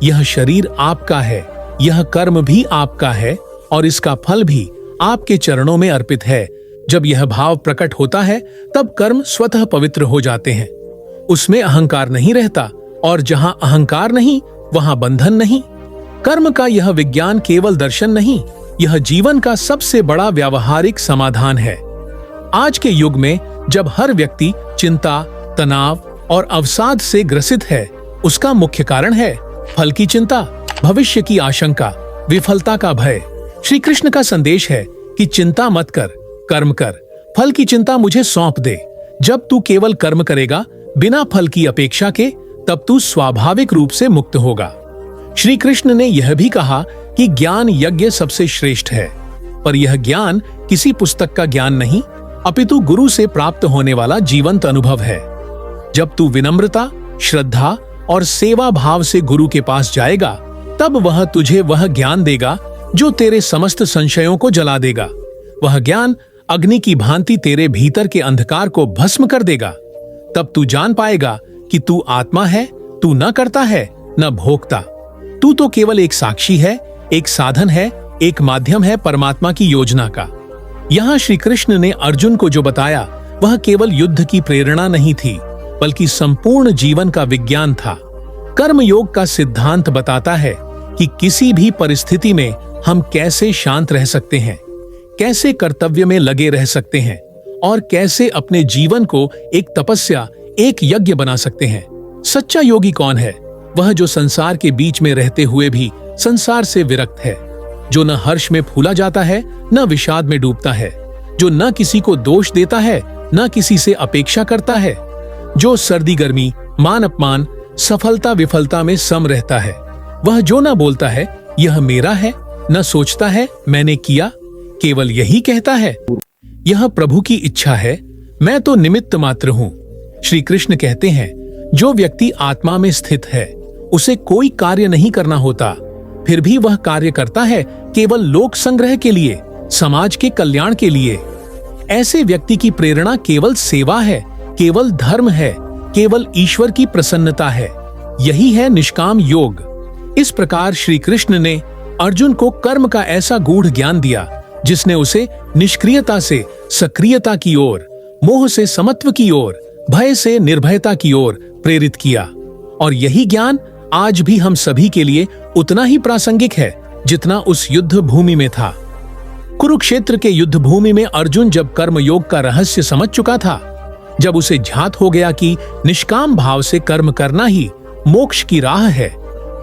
यह शरीर आपका है, यह कर्म भी आपका है और इसका फल भी आपके चरणों में अर्पित है। जब यह भाव प्रकट होता है तब कर्म स्वतः पवित्र हो जाते हैं। उसमें अहंकार नहीं रहता और जहां अहंकार नहीं वहां बंधन नहीं। कर्म का यह विज्ञान केवल दर्शन नहीं, यह जीवन का सबसे बड़ा व्यावहारिक समाधान है। आज के युग में जब हर व्यक्ति चिंता, तनाव और अवसाद से ग्रसित है, उसका मुख्य कारण है फल की चिंता, भविष्य की आशंका, विफलता का भय। श्री कृष्ण का संदेश है कि चिंता मत कर, कर्म कर, फल की चिंता मुझे सौंप दे। जब तू केवल कर्म करेगा बिना फल की अपेक्षा के, तब तू स्वाभाविक रूप से मुक्त होगा। श्री कृष्ण ने यह भी कहा कि ज्ञान यज्ञ सबसे श्रेष्ठ है, पर यह ज्ञान किसी पुस्तक का ज्ञान नहीं, अपितु गुरु से प्राप्त होने वाला जीवंत अनुभव है। जब तू विनम्रता, श्रद्धा और सेवा भाव से गुरु के पास जाएगा, तब वह तुझे वह ज्ञान देगा जो तेरे समस्त संशयों को जला देगा। वह ज्ञान अग्नि की भांति तेरे भीतर के अंधकार को भस्म कर देगा। तब तू जान पाएगा कि तू आत्मा है, तू न करता है न भोगता। तू तो केवल एक साक्षी है, एक साधन है, एक माध्यम है परमात्मा की योजना का। यहाँ श्री कृष्ण ने अर्जुन को जो बताया वह केवल युद्ध की प्रेरणा नहीं थी, बल्कि संपूर्ण जीवन का विज्ञान था। कर्मयोग का सिद्धांत बताता है कि किसी भी परिस्थिति में हम कैसे शांत रह सकते हैं, कैसे कर्तव्य में लगे रह सकते हैं और कैसे अपने जीवन को एक तपस्या, एक यज्ञ बना सकते हैं। सच्चा योगी कौन है? वह जो संसार के बीच में रहते हुए भी संसार से विरक्त है, जो न हर्ष में फूला जाता है न विषाद में डूबता है, जो न किसी को दोष देता है न किसी से अपेक्षा करता है, जो सर्दी गर्मी, मान अपमान, सफलता विफलता में सम रहता है। वह जो न बोलता है यह मेरा है, न सोचता है मैंने किया, केवल यही कहता है यह प्रभु की इच्छा है, मैं तो निमित्त मात्र हूँ। श्री कृष्ण कहते हैं जो व्यक्ति आत्मा में स्थित है उसे कोई कार्य नहीं करना होता, फिर भी वह कार्य करता है केवल लोक संग्रह के लिए, समाज के कल्याण के लिए। ऐसे व्यक्ति की प्रेरणा केवल सेवा है, केवल धर्म है, केवल ईश्वर की प्रसन्नता है। यही है निष्काम योग। इस प्रकार श्री कृष्ण ने अर्जुन को कर्म का ऐसा गूढ़ ज्ञान दिया जिसने उसे निष्क्रियता से सक्रियता की ओर, मोह से समत्व की ओर, भय से निर्भयता की ओर प्रेरित किया। और यही ज्ञान आज भी हम सभी के लिए उतना ही प्रासंगिक है जितना उस युद्ध भूमि में था। कुरुक्षेत्र के युद्ध भूमि में अर्जुन जब कर्म योग का रहस्य समझ चुका था, जब उसे ध्यात हो गया कि निष्काम भाव से कर्म करना ही मोक्ष की राह है,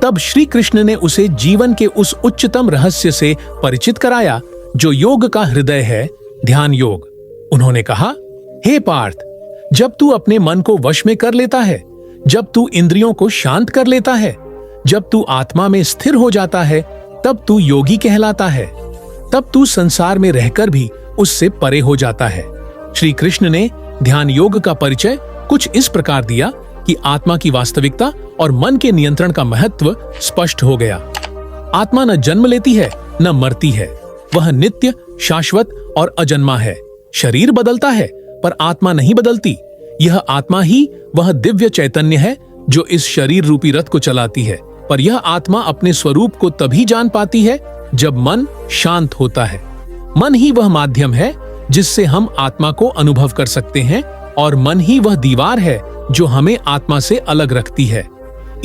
तब श्री कृष्ण ने उसे जीवन के उस उच्चतम रहस्य से परिचित कराया जो योग का हृदय है, ध्यान योग। उन्होंने कहा, हे पार्थ, जब तू अपने मन को वश में कर लेता है, जब तू इंद्रियों को शांत कर लेता है, जब तू आत्मा में स्थिर हो जाता है, तब तू योगी कहलाता है। तब तू संसार में रहकर भी उससे परे हो जाता है। श्री कृष्ण ने ध्यान योग का परिचय कुछ इस प्रकार दिया कि आत्मा की वास्तविकता और मन के नियंत्रण का महत्व स्पष्ट हो गया। आत्मा न जन्म लेती है न मरती है, वह नित्य, शाश्वत और अजन्मा है। शरीर बदलता है पर आत्मा नहीं बदलती। यह आत्मा ही वह दिव्य चैतन्य है जो इस शरीर रूपी रथ को चलाती है, पर यह आत्मा अपने स्वरूप को तभी जान पाती है जब मन शांत होता है। मन ही वह माध्यम है जिससे हम आत्मा को अनुभव कर सकते हैं, और मन ही वह दीवार है जो हमें आत्मा से अलग रखती है।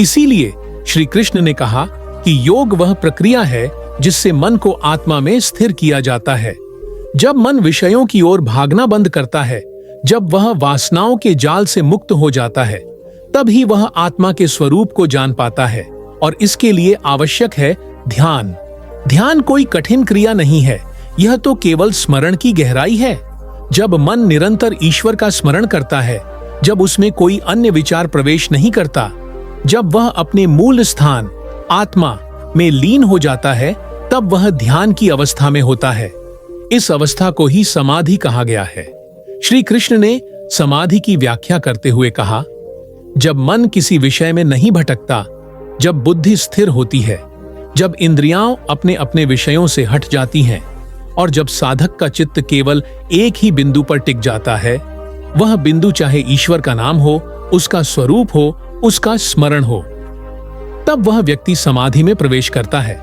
इसीलिए श्री कृष्ण ने कहा कि योग वह प्रक्रिया है जिससे मन को आत्मा में स्थिर किया जाता है। जब मन विषयों की ओर भागना बंद करता है, जब वह वासनाओं के जाल से मुक्त हो जाता है, तब ही वह आत्मा के स्वरूप को जान पाता है। और इसके लिए आवश्यक है ध्यान। ध्यान कोई कठिन क्रिया नहीं है, यह तो केवल स्मरण की गहराई है। जब मन निरंतर ईश्वर का स्मरण करता है, जब उसमें कोई अन्य विचार प्रवेश नहीं करता, जब वह अपने मूल स्थान आत्मा में लीन हो जाता है, तब वह ध्यान की अवस्था में होता है। इस अवस्था को ही समाधि कहा गया है। श्री कृष्ण ने समाधि की व्याख्या करते हुए कहा, जब मन किसी विषय में नहीं भटकता, जब बुद्धि स्थिर होती है, जब इंद्रियां अपने अपने विषयों से हट जाती हैं, और जब साधक का चित्त केवल एक ही बिंदु पर टिक जाता है, वह बिंदु चाहे ईश्वर का नाम हो, उसका स्वरूप हो, उसका स्मरण हो, तब वह व्यक्ति समाधि में प्रवेश करता है।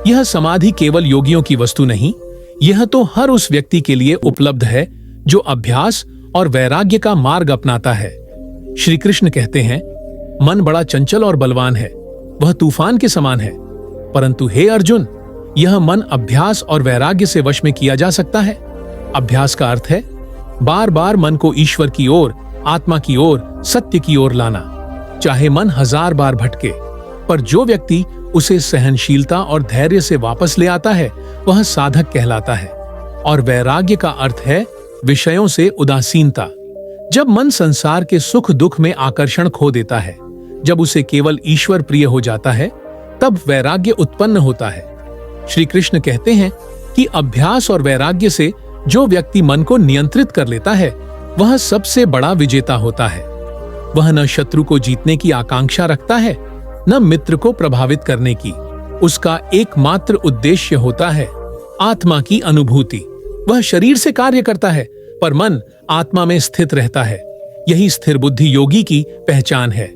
यह समाधि केवल योगियों की वस्तु नहीं, यह तो हर उस व्यक्ति के लिए उपलब्ध है जो अभ्यास और वैराग्य का मार्ग अपनाता है। श्री कृष्ण कहते हैं, मन बड़ा चंचल और बलवान है, वह तूफान के समान है, परंतु हे अर्जुन, यह मन अभ्यास और वैराग्य से वश में किया जा सकता है। अभ्यास का अर्थ है बार बार मन को ईश्वर की ओर, आत्मा की ओर, सत्य की ओर लाना। चाहे मन 1000 बार भटके, पर जो व्यक्ति उसे सहनशीलता और धैर्य से वापस ले आता है वह साधक कहलाता है। और वैराग्य का अर्थ है विषयों से उदासीनता। जब मन संसार के सुख दुख में आकर्षण खो देता है, जब उसे केवल ईश्वर प्रिय हो जाता है, तब वैराग्य उत्पन्न होता है। श्री कृष्ण कहते हैं कि अभ्यास और वैराग्य से जो व्यक्ति मन को नियंत्रित कर लेता है वह सबसे बड़ा विजेता होता है। वह न शत्रु को जीतने की आकांक्षा रखता है, न मित्र को प्रभावित करने की। उसका एकमात्र उद्देश्य होता है आत्मा की अनुभूति। वह शरीर से कार्य करता है, पर मन आत्मा में स्थित रहता है। यही स्थिर बुद्धि योगी की पहचान है।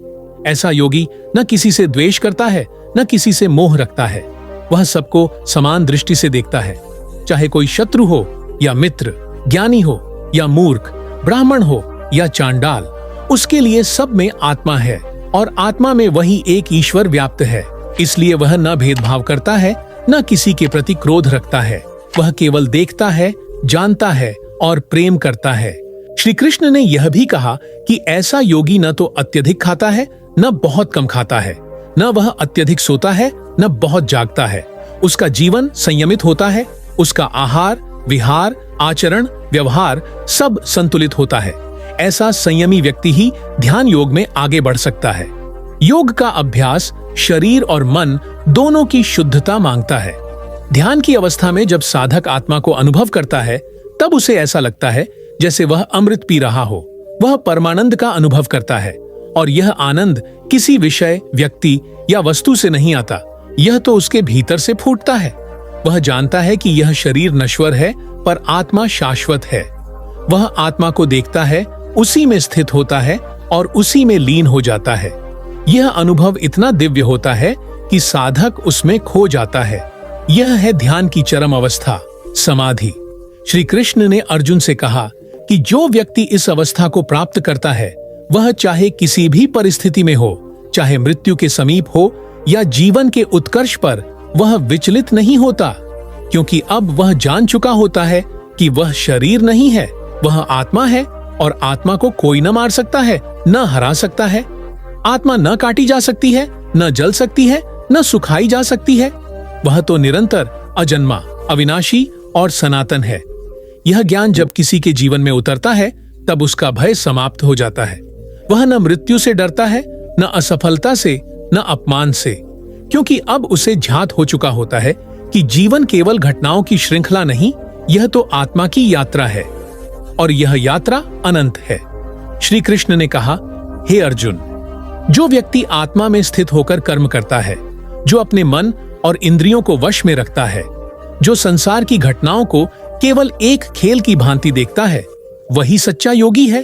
ऐसा योगी न किसी से द्वेष करता है, न किसी से मोह रखता है। वह सबको समान दृष्टि से देखता है, चाहे कोई शत्रु हो या मित्र, ज्ञानी हो या मूर्ख, ब्राह्मण हो या चांडाल, उसके लिए सब में आत्मा है और आत्मा में वही एक ईश्वर व्याप्त है। इसलिए वह न भेदभाव करता है, न किसी के प्रति क्रोध रखता है। वह केवल देखता है, जानता है और प्रेम करता है। श्री कृष्ण ने यह भी कहा कि ऐसा योगी न तो अत्यधिक खाता है, न बहुत कम खाता है, न वह अत्यधिक सोता है, न बहुत जागता है। उसका जीवन संयमित होता है, उसका आहार, विहार, आचरण, व्यवहार सब संतुलित होता है। ऐसा संयमी व्यक्ति ही ध्यान योग में आगे बढ़ सकता है। योग का अभ्यास शरीर और मन दोनों की शुद्धता मांगता है। ध्यान की अवस्था में जब साधक आत्मा को अनुभव करता है, तब उसे ऐसा लगता है जैसे वह अमृत पी रहा हो। वह परमानंद का अनुभव करता है और यह आनंद किसी विषय, व्यक्ति या वस्तु से नहीं आता, यह तो उसके भीतर से फूटता है। वह जानता है कि यह शरीर नश्वर है, पर आत्मा शाश्वत है। वह आत्मा को देखता है, उसी में स्थित होता है और उसी में लीन हो जाता है। यह अनुभव इतना दिव्य होता है कि साधक उसमें खो जाता है। यह है ध्यान की चरम अवस्था, समाधि। श्री कृष्ण ने अर्जुन से कहा कि जो व्यक्ति इस अवस्था को प्राप्त करता है, वह चाहे किसी भी परिस्थिति में हो, चाहे मृत्यु के समीप हो या जीवन के उत्कर्ष पर, वह विचलित नहीं होता, क्योंकि अब वह जान चुका होता है कि वह शरीर नहीं है, वह आत्मा है और आत्मा को कोई न मार सकता है, न हरा सकता है। आत्मा न काटी जा सकती है, न जल सकती है, न सुखाई जा सकती है। वह तो निरंतर, अजन्मा, अविनाशी और सनातन है। यह ज्ञान जब किसी के जीवन में उतरता है, तब उसका भय समाप्त हो जाता है। वह न मृत्यु से डरता है, न असफलता से, न अपमान से, क्योंकि अब उसे ज्ञात हो चुका होता है कि जीवन केवल घटनाओं की श्रृंखला नहीं, यह तो आत्मा की यात्रा है और यह यात्रा अनंत है। श्री कृष्ण ने कहा, हे अर्जुन, जो व्यक्ति आत्मा में स्थित होकर कर्म करता है, जो अपने मन और इंद्रियों को वश में रखता है, जो संसार की घटनाओं को केवल एक खेल की भांति देखता है, वही सच्चा योगी है।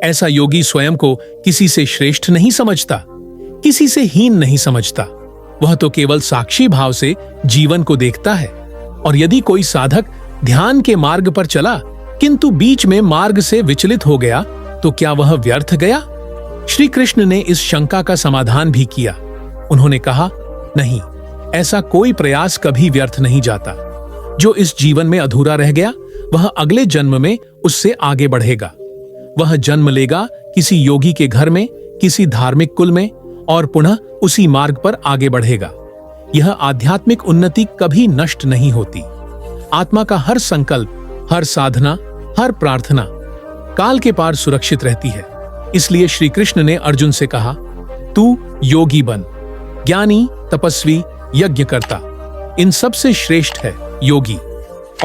ऐसा योगी स्वयं को किसी से श्रेष्ठ नहीं समझता, किसी से हीन नहीं समझता। वह तो केवल साक्षी भाव से जीवन को देखता है। और यदि कोई साधक ध्यान के मार्ग पर चला किंतु बीच में मार्ग से विचलित हो गया, तो क्या वह व्यर्थ गया? श्री कृष्ण ने इस शंका का समाधान भी किया। उन्होंने कहा, नहीं, ऐसा कोई प्रयास कभी व्यर्थ नहीं जाता। जो इस जीवन में अधूरा रह गया, वह अगले जन्म में उससे आगे बढ़ेगा। वह जन्म लेगा किसी योगी के घर में, किसी धार्मिक कुल में, और पुनः उसी मार्ग पर आगे बढ़ेगा। यह आध्यात्मिक उन्नति कभी नष्ट नहीं होती। आत्मा का हर संकल्प, हर साधना, हर प्रार्थना काल के पार सुरक्षित रहती है। इसलिए श्री कृष्ण ने अर्जुन से कहा, तू योगी बन। ज्ञानी, तपस्वी, यज्ञकर्ता, इन सबसे श्रेष्ठ है योगी।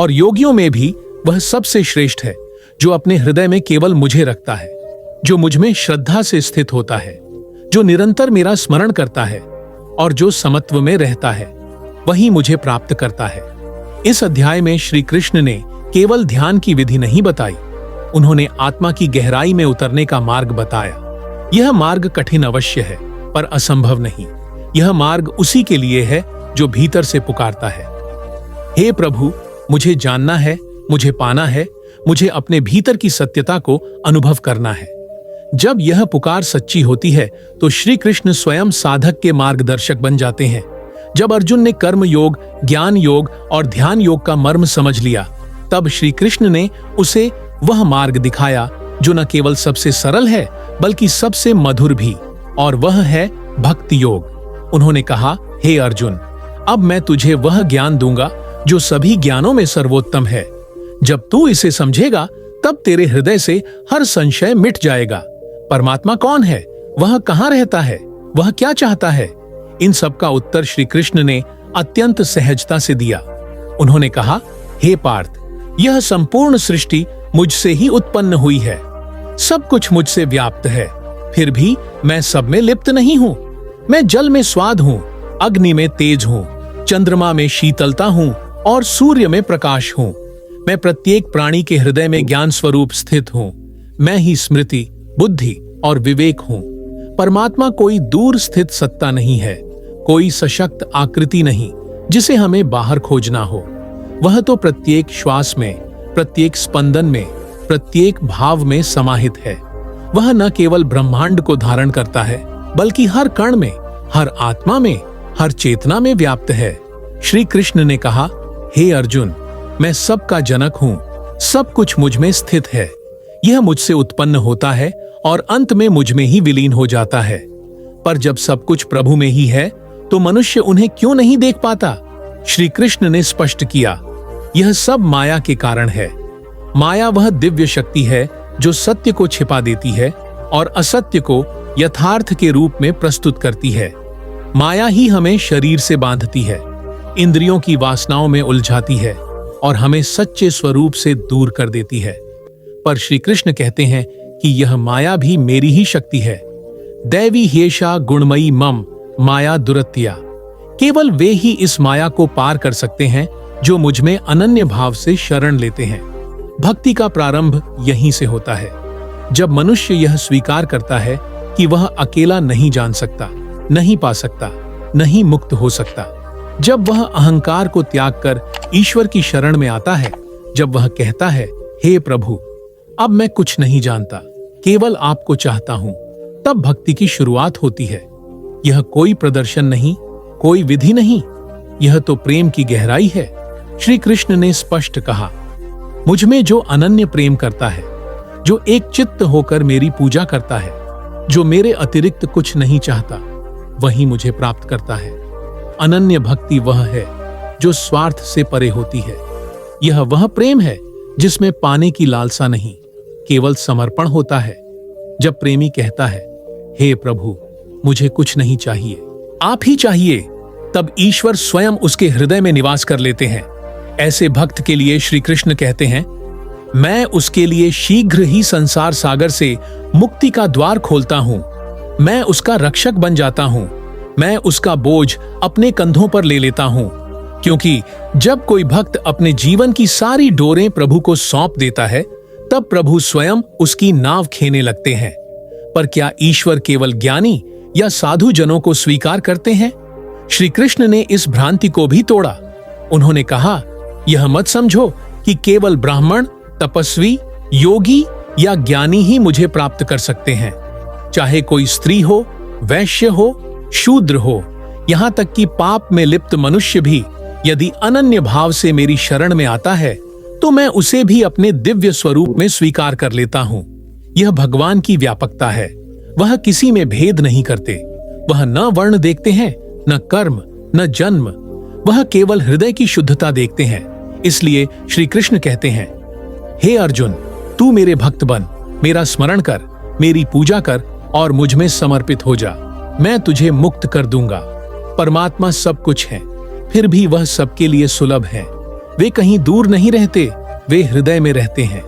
और योगियों में भी वह सबसे श्रेष्ठ है जो अपने हृदय में केवल मुझे रखता है, जो मुझ में श्रद्धा से स्थित होता है, जो निरंतर मेरा स्मरण करता है और जो समत्व में रहता है, वही मुझे प्राप्त करता है। इस अध्याय में श्री कृष्ण ने केवल ध्यान की विधि नहीं बताई, उन्होंने आत्मा की गहराई में उतरने का मार्ग बताया। यह मार्ग कठिन अवश्य है, पर असंभव नहीं। यह मार्ग उसी के लिए है जो भीतर से पुकारता है, हे प्रभु, मुझे जानना है, मुझे पाना है, मुझे अपने भीतर की सत्यता को अनुभव करना है। जब यह पुकार सच्ची होती है तो श्री कृष्ण स्वयं साधक के मार्गदर्शक बन जाते हैं। जब अर्जुन ने कर्म योग, ज्ञान योग और ध्यान योग का मर्म समझ लिया, तब श्री कृष्ण ने उसे वह मार्ग दिखाया जो न केवल सबसे सरल है बल्कि सबसे मधुर भी, और वह है भक्ति योग। उन्होंने कहा, हे अर्जुन, अब मैं तुझे वह ज्ञान दूंगा जो सभी ज्ञानों में सर्वोत्तम है। जब तू इसे समझेगा तब तेरे हृदय से हर संशय मिट जाएगा। परमात्मा कौन है, वह कहाँ रहता है, वह क्या चाहता है, इन सब का उत्तर श्री कृष्ण ने अत्यंत सहजता से दिया। उन्होंने कहा, हे पार्थ, यह संपूर्ण सृष्टि मुझसे ही उत्पन्न हुई है, सब कुछ मुझसे व्याप्त है, फिर भी मैं सब में लिप्त नहीं हूँ। मैं जल में स्वाद हूँ, अग्नि में तेज हूँ, चंद्रमा में शीतलता हूँ और सूर्य में प्रकाश हूँ। मैं प्रत्येक प्राणी के हृदय में ज्ञान स्वरूप स्थित हूँ। मैं ही स्मृति, बुद्धि और विवेक हूँ। परमात्मा कोई दूर स्थित सत्ता नहीं है, कोई सशक्त आकृति नहीं जिसे हमें बाहर खोजना हो। वह तो प्रत्येक श्वास में, प्रत्येक स्पंदन में, प्रत्येक भाव में समाहित है। वह न केवल ब्रह्मांड को धारण करता है बल्कि हर कण में, हर आत्मा में, हर चेतना में व्याप्त है। श्री कृष्ण ने कहा, हे अर्जुन, मैं सबका जनक हूँ, सब कुछ मुझ में स्थित है। यह मुझसे उत्पन्न होता है और अंत में मुझ में ही विलीन हो जाता है। पर जब सब कुछ प्रभु में ही है तो मनुष्य उन्हें क्यों नहीं देख पाता? श्री कृष्ण ने स्पष्ट किया, यह सब माया के कारण है। माया वह दिव्य शक्ति है जो सत्य को छिपा देती है और असत्य को यथार्थ के रूप में प्रस्तुत करती है। माया ही हमें शरीर से बांधती है, इंद्रियों की वासनाओं में उलझाती है और हमें सच्चे स्वरूप से दूर कर देती है। पर श्री कृष्ण कहते हैं कि यह माया भी मेरी ही शक्ति है। दैवी हेषा गुणमयी मम माया दुरत्या। केवल वे ही इस माया को पार कर सकते हैं जो मुझ में अनन्य भाव से शरण लेते हैं। भक्ति का प्रारंभ यहीं से होता है, जब मनुष्य यह स्वीकार करता है कि वह अकेला नहीं जान सकता, नहीं पा सकता, नहीं मुक्त हो सकता। जब वह अहंकार को त्याग कर ईश्वर की शरण में आता है, जब वह कहता है, हे प्रभु, अब मैं कुछ नहीं जानता, केवल आपको चाहता हूं, तब भक्ति की शुरुआत होती है। यह कोई प्रदर्शन नहीं, कोई विधि नहीं, यह तो प्रेम की गहराई है। श्री कृष्ण ने स्पष्ट कहा, मुझ में जो अनन्य प्रेम करता है, जो एक चित्त होकर मेरी पूजा करता है, जो मेरे अतिरिक्त कुछ नहीं चाहता, वही मुझे प्राप्त करता है। अनन्य भक्ति वह है जो स्वार्थ से परे होती है। यह वह प्रेम है जिसमें पाने की लालसा नहीं, केवल समर्पण होता है। जब प्रेमी कहता है, हे प्रभु, मुझे कुछ नहीं चाहिए, आप ही चाहिए, तब ईश्वर स्वयं उसके हृदय में निवास कर लेते हैं। ऐसे भक्त के लिए श्री कृष्ण कहते हैं, मैं उसके लिए शीघ्र ही संसार सागर से मुक्ति का द्वार खोलता हूं। मैं उसका रक्षक बन जाता हूं। मैं उसका बोझ अपने कंधों पर ले लेता हूं, क्योंकि जब कोई भक्त अपने जीवन की सारी डोरें प्रभु को सौंप देता है, तब प्रभु स्वयं उसकी नाव खेने लगते हैं। पर क्या ईश्वर केवल ज्ञानी या साधु जनों को स्वीकार करते हैं? श्री कृष्ण ने इस भ्रांति को भी तोड़ा। उन्होंने कहा, यह मत समझो कि केवल ब्राह्मण, तपस्वी, योगी या ज्ञानी ही मुझे प्राप्त कर सकते हैं। चाहे कोई स्त्री हो, वैश्य हो, शूद्र हो, यहां तक कि पाप में लिप्त मनुष्य भी यदि अनन्य भाव से मेरी शरण में आता है तो मैं उसे भी अपने दिव्य स्वरूप में स्वीकार कर लेता हूं। यह भगवान की व्यापकता है। वह किसी में भेद नहीं करते। वह न वर्ण देखते हैं, न कर्म, न जन्म। वह केवल हृदय की शुद्धता देखते हैं। इसलिए श्री कृष्ण कहते हैं, हे अर्जुन, तू मेरे भक्त बन, मेरा स्मरण कर, मेरी पूजा कर और मुझ में समर्पित हो जा। मैं तुझे मुक्त कर दूंगा। परमात्मा सब कुछ है, फिर भी वह सबके लिए सुलभ है। वे कहीं दूर नहीं रहते, वे हृदय में रहते हैं।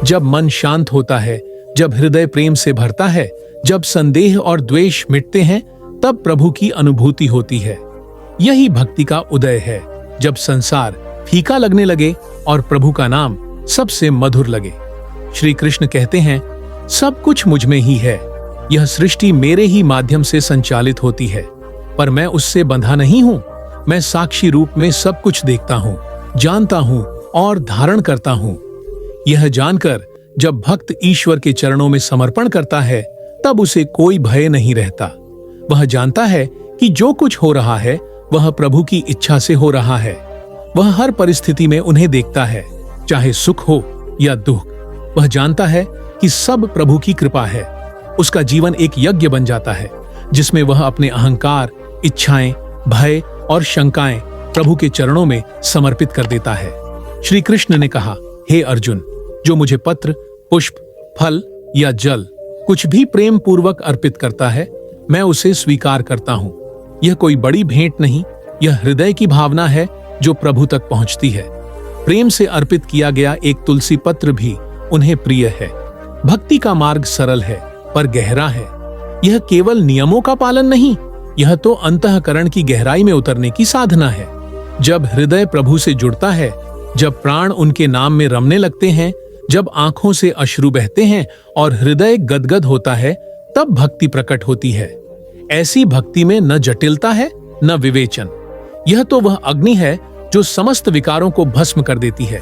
जब मन शांत होता है, जब हृदय प्रेम से भरता है, जब संदेह और द्वेष मिटते हैं, तब प्रभु की अनुभूति होती है। यही भक्ति का उदय है, जब संसार फीका लगने लगे और प्रभु का नाम सबसे मधुर लगे। श्री कृष्ण कहते हैं, सब कुछ मुझ में ही है। यह सृष्टि मेरे ही माध्यम से संचालित होती है, पर मैं उससे बंधा नहीं हूं। मैं साक्षी रूप में सब कुछ देखता हूँ, जानता हूँ और धारण करता हूँ। यह जानकर जब भक्त ईश्वर के चरणों में समर्पण करता है तब उसे कोई भय नहीं रहता। वह जानता है कि जो कुछ हो रहा है वह प्रभु की इच्छा से हो रहा है। वह हर परिस्थिति में उन्हें देखता है, चाहे सुख हो या दुख। वह जानता है कि सब प्रभु की कृपा है। उसका जीवन एक यज्ञ बन जाता है जिसमें वह अपने अहंकार, इच्छाएं, भय और शंकाएं प्रभु के चरणों में समर्पित कर देता है। श्री कृष्ण ने कहा, हे अर्जुन, जो मुझे पत्र, पुष्प, फल या जल कुछ भी प्रेम पूर्वक अर्पित करता है, मैं उसे स्वीकार करता हूँ। यह कोई बड़ी भेंट नहीं, यह हृदय की भावना है जो प्रभु तक पहुंचती है। प्रेम से अर्पित किया गया एक तुलसी पत्र भी उन्हें प्रिय है। भक्ति का मार्ग सरल है पर गहरा है। यह केवल नियमों का पालन नहीं, यह तो अंतःकरण की गहराई में उतरने की साधना है। जब हृदय प्रभु से जुड़ता है, जब प्राण उनके नाम में रमने लगते हैं, जब आंखों से अश्रु बहते हैं और हृदय गदगद होता है, तब भक्ति प्रकट होती है। ऐसी भक्ति में न जटिलता है न विवेचन। यह तो वह अग्नि है जो समस्त विकारों को भस्म कर देती है।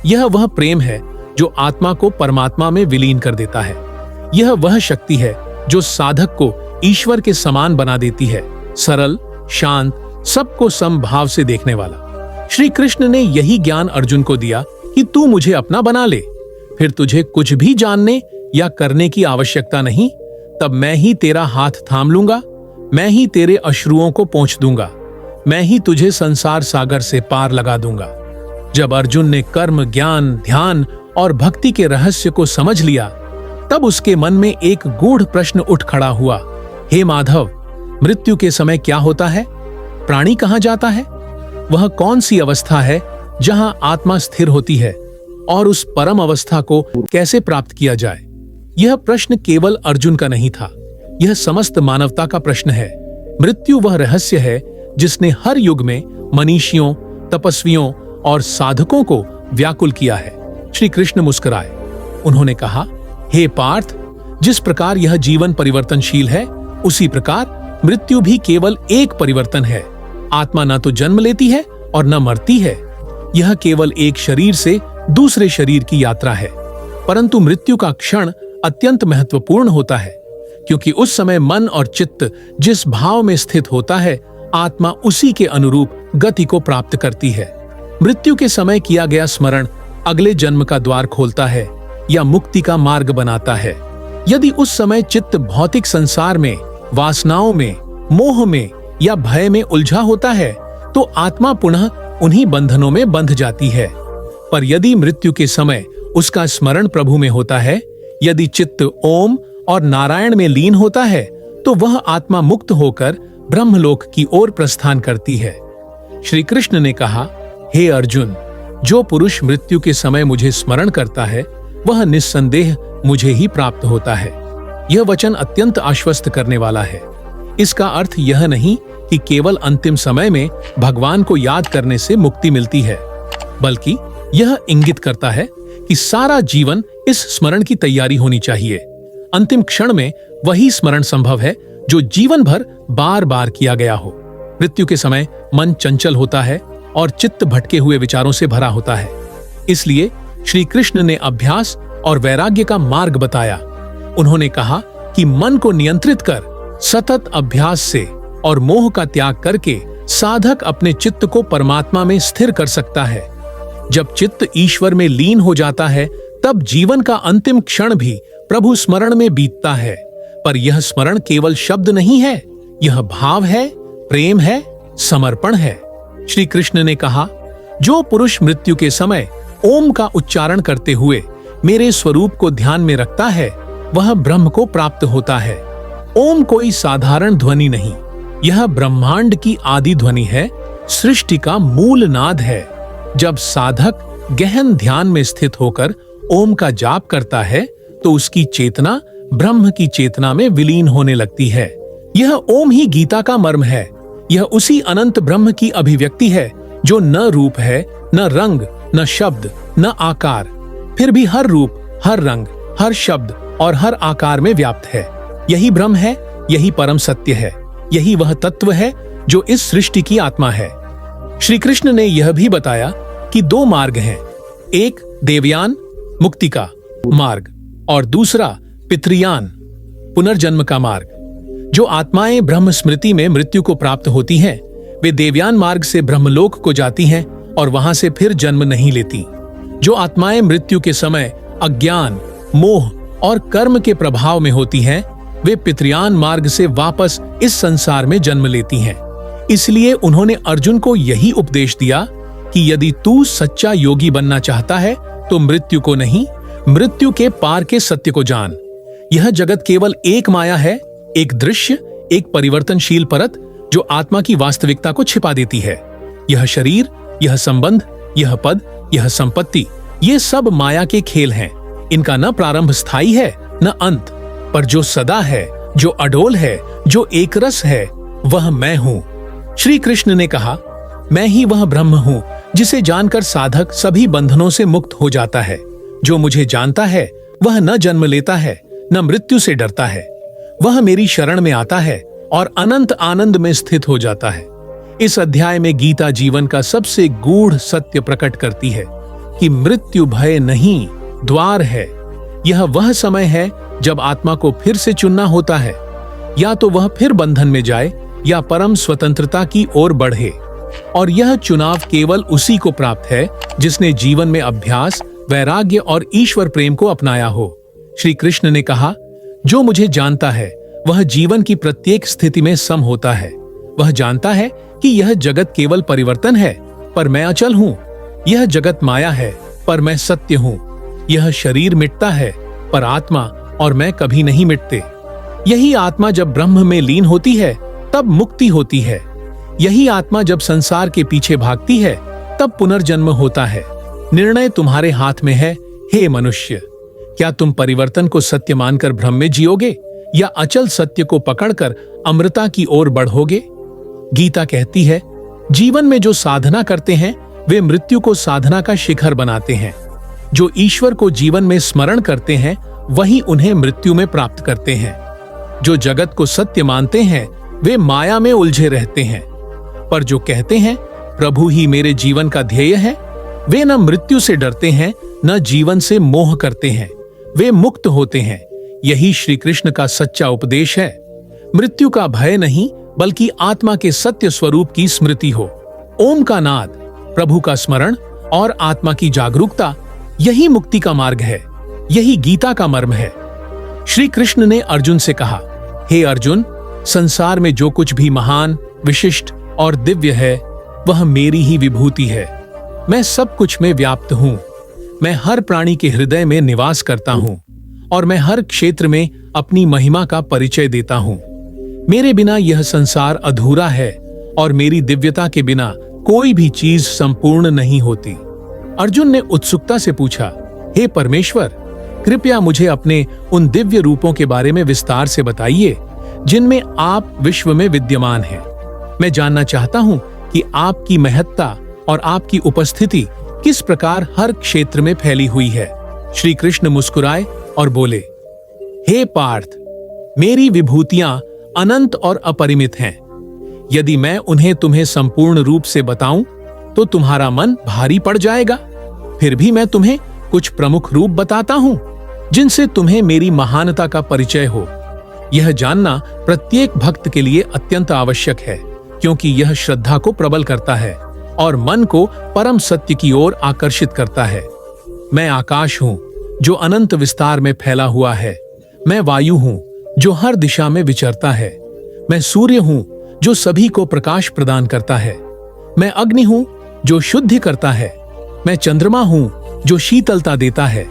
यह वह प्रेम है जो आत्मा को परमात्मा में विलीन कर देता है। यह वह शक्ति है जो साधक को ईश्वर के समान बना देती है, सरल, शांत, सबको समभाव से देखने वाला। श्री कृष्ण ने यही ज्ञान अर्जुन को दिया कि तू मुझे अपना बना ले, फिर तुझे कुछ भी जानने या करने की आवश्यकता नहीं। तब मैं ही तेरा हाथ थाम लूंगा, मैं ही तेरे अश्रुओं को पोंछ दूंगा, मैं ही तुझे संसार सागर से पार लगा दूंगा। जब अर्जुन ने कर्म, ज्ञान, ध्यान और भक्ति के रहस्य को समझ लिया, तब उसके मन में एक गूढ़ प्रश्न उठ खड़ा हुआ। हे माधव, मृत्यु के समय क्या होता है? प्राणी कहाँ जाता है? वह कौन सी अवस्था है जहां आत्मा स्थिर होती है? और उस परम अवस्था को कैसे प्राप्त किया जाए? यह प्रश्न केवल अर्जुन का नहीं था, यह समस्त मानवता का प्रश्न है। मृत्यु वह रहस्य है जिसने हर युग में मनीषियों, तपस्वियों और साधकों को व्याकुल किया है। श्री कृष्ण मुस्कुराए। उन्होंने कहा, हे पार्थ, जिस प्रकार यह जीवन परिवर्तनशील है, उसी प्रकार मृत्यु भी केवल एक परिवर्तन है। आत्मा न तो जन्म लेती है और न मरती है। यह केवल एक शरीर से दूसरे शरीर की यात्रा है। परंतु मृत्यु का क्षण अत्यंत महत्वपूर्ण होता है, क्योंकि उस समय मन और चित्त जिस भाव में स्थित होता है, आत्मा उसी के अनुरूप गति को प्राप्त करती है। मृत्यु के समय किया गया स्मरण अगले जन्म का द्वार खोलता है या मुक्ति का मार्ग बनाता है। यदि उस समय चित्त भौतिक संसार में, वासनाओं में, मोह में या भय में उलझा होता है, तो आत्मा पुनः उन्हीं बंधनों में बंध जाती है। पर यदि मृत्यु के समय उसका स्मरण प्रभु में होता है, यदि चित्त ओम और नारायण में लीन होता है, तो वह आत्मा मुक्त होकर ब्रह्मलोक की ओर प्रस्थान करती है। श्री कृष्ण ने कहा, हे अर्जुन, जो पुरुष मृत्यु के समय मुझे स्मरण करता है, वह निस्संदेह मुझे ही प्राप्त होता है। यह वचन अत्यंत आश्वस्त करने वाला है। इसका अर्थ यह नहीं कि केवल अंतिम समय में भगवान को याद करने से मुक्ति मिलती है, बल्कि यह इंगित करता है कि सारा जीवन इस स्मरण की तैयारी होनी चाहिए। अंतिम क्षण में वही स्मरण संभव है जो जीवन भर बार बार किया गया हो। मृत्यु के समय मन चंचल होता है और चित्त भटके हुए विचारों से भरा होता है। इसलिए श्री कृष्ण ने अभ्यास और वैराग्य का मार्ग बताया। उन्होंने कहा कि मन को नियंत्रित कर सतत अभ्यास से और मोह का त्याग करके साधक अपने चित्त को परमात्मा में स्थिर कर सकता है। जब चित्त ईश्वर में लीन हो जाता है, तब जीवन का अंतिम क्षण भी प्रभु स्मरण में बीतता है। पर यह स्मरण केवल शब्द नहीं है, यह भाव है, प्रेम है, समर्पण है। श्री कृष्ण ने कहा, जो पुरुष मृत्यु के समय ओम का उच्चारण करते हुए मेरे स्वरूप को ध्यान में रखता है, वह ब्रह्म को प्राप्त होता है। ओम कोई साधारण ध्वनि नहीं, यह ब्रह्मांड की आदि ध्वनि है, सृष्टि का मूल नाद है। जब साधक गहन ध्यान में स्थित होकर ओम का जाप करता है, तो उसकी चेतना ब्रह्म की चेतना में विलीन होने लगती है। यह ओम ही गीता का मर्म है। यह उसी अनंत ब्रह्म की अभिव्यक्ति है जो न रूप है, न रंग, न शब्द, न आकार, फिर भी हर रूप, हर रंग, हर शब्द और हर आकार में व्याप्त है। यही ब्रह्म है, यही परम सत्य है, यही वह तत्व है जो इस सृष्टि की आत्मा है। श्री कृष्ण ने यह भी बताया कि दो मार्ग हैं, एक देवयान मुक्ति का मार्ग और दूसरा पितृयान पुनर्जन्म का मार्ग। जो आत्माएं ब्रह्म स्मृति में मृत्यु को प्राप्त होती हैं, वे देवयान मार्ग से ब्रह्मलोक को जाती हैं और वहां से फिर जन्म नहीं लेती। जो आत्माएं मृत्यु के समय अज्ञान, मोह और कर्म के प्रभाव में होती हैं, वे पितृयान मार्ग से वापस इस संसार में जन्म लेती हैं। इसलिए उन्होंने अर्जुन को यही उपदेश दिया कि यदि तू सच्चा योगी बनना चाहता है तो मृत्यु को नहीं, मृत्यु के पार के सत्य को जान। यह जगत केवल एक माया है, एक दृश्य, एक परिवर्तनशील परत जो आत्मा की वास्तविकता को छिपा देती है। यह शरीर, यह संबंध, यह पद, यह संपत्ति, ये सब माया के खेल हैं। इनका न प्रारंभ स्थायी है न अंत, पर जो सदा है, जो अडोल है, जो एकरस है, वह मैं हूं। श्री कृष्ण ने कहा, मैं ही वह ब्रह्म हूं जिसे जानकर साधक सभी बंधनों से मुक्त हो जाता है। जो मुझे जानता है वह न जन्म लेता है न मृत्यु से डरता है। वह मेरी शरण में आता है और अनंत आनंद में स्थित हो जाता है। इस अध्याय में गीता जीवन का सबसे गूढ़ सत्य प्रकट करती है कि मृत्यु भय नहीं, द्वार है। यह वह समय है जब आत्मा को फिर से चुनना होता है, या तो वह फिर बंधन में जाए या परम स्वतंत्रता की ओर बढ़े। और यह चुनाव केवल उसी को प्राप्त है जिसने जीवन में अभ्यास, वैराग्य और ईश्वर प्रेम को अपनाया हो। श्री कृष्ण ने कहा, जो मुझे जानता है वह जीवन की प्रत्येक स्थिति में सम होता है। वह जानता है कि यह जगत केवल परिवर्तन है, पर मैं अचल हूं। यह जगत माया है, पर मैं सत्य हूं। यह शरीर मिटता है, पर आत्मा और मैं कभी नहीं मिटते। यही आत्मा जब ब्रह्म में लीन होती है तब मुक्ति होती है। यही आत्मा जब संसार के पीछे भागती है तब पुनर्जन्म होता है। निर्णय तुम्हारे हाथ में है, हे मनुष्य। क्या तुम परिवर्तन को सत्य मानकर भ्रम में जियोगे या अचल सत्य को पकड़कर अमृता की ओर बढ़ोगे? गीता कहती है, जीवन में जो साधना करते हैं वे मृत्यु को साधना का शिखर बनाते हैं। जो ईश्वर को जीवन में स्मरण करते हैं वही उन्हें मृत्यु में प्राप्त करते हैं। जो जगत को सत्य मानते हैं वे माया में उलझे रहते हैं, पर जो कहते हैं प्रभु ही मेरे जीवन का ध्येय है, वे न मृत्यु से डरते हैं न जीवन से मोह करते हैं। वे मुक्त होते हैं। यही श्री कृष्ण का सच्चा उपदेश है। मृत्यु का भय नहीं, बल्कि आत्मा के सत्य स्वरूप की स्मृति हो। ओम का नाद, प्रभु का स्मरण और आत्मा की जागरूकता, यही मुक्ति का मार्ग है। यही गीता का मर्म है। श्री कृष्ण ने अर्जुन से कहा, हे अर्जुन, संसार में जो कुछ भी महान, विशिष्ट और दिव्य है वह मेरी ही विभूति है। मैं सब कुछ में व्याप्त हूं। मैं हर प्राणी के हृदय में निवास करता हूं और मैं हर क्षेत्र में अपनी महिमा का परिचय देता हूं। मेरे बिना यह संसार अधूरा है और मेरी दिव्यता के बिना कोई भी चीज संपूर्ण नहीं होती। अर्जुन ने उत्सुकता से पूछा, हे परमेश्वर, कृपया मुझे अपने उन दिव्य रूपों के बारे में विस्तार से बताइए जिनमें आप विश्व में विद्यमान हैं। मैं जानना चाहता हूं कि आपकी महत्ता और आपकी उपस्थिति किस प्रकार हर क्षेत्र में फैली हुई है। श्री कृष्ण मुस्कुराए और बोले, हे पार्थ, मेरी विभूतियां अनंत और अपरिमित हैं। यदि मैं उन्हें तुम्हें संपूर्ण रूप से बताऊं तो तुम्हारा मन भारी पड़ जाएगा। फिर भी मैं तुम्हें कुछ प्रमुख रूप बताता हूं जिनसे तुम्हें मेरी महानता का परिचय हो। यह जानना प्रत्येक भक्त के लिए अत्यंत आवश्यक है, क्योंकि यह श्रद्धा को प्रबल करता है और मन को परम सत्य की ओर आकर्षित करता है। मैं आकाश हूं जो अनंत विस्तार में फैला हुआ है। मैं वायु हूं जो हर दिशा में विचरता है। मैं सूर्य हूं जो सभी को प्रकाश प्रदान करता है। मैं अग्नि हूं जो शुद्धि करता है। मैं चंद्रमा हूं जो शीतलता देता है।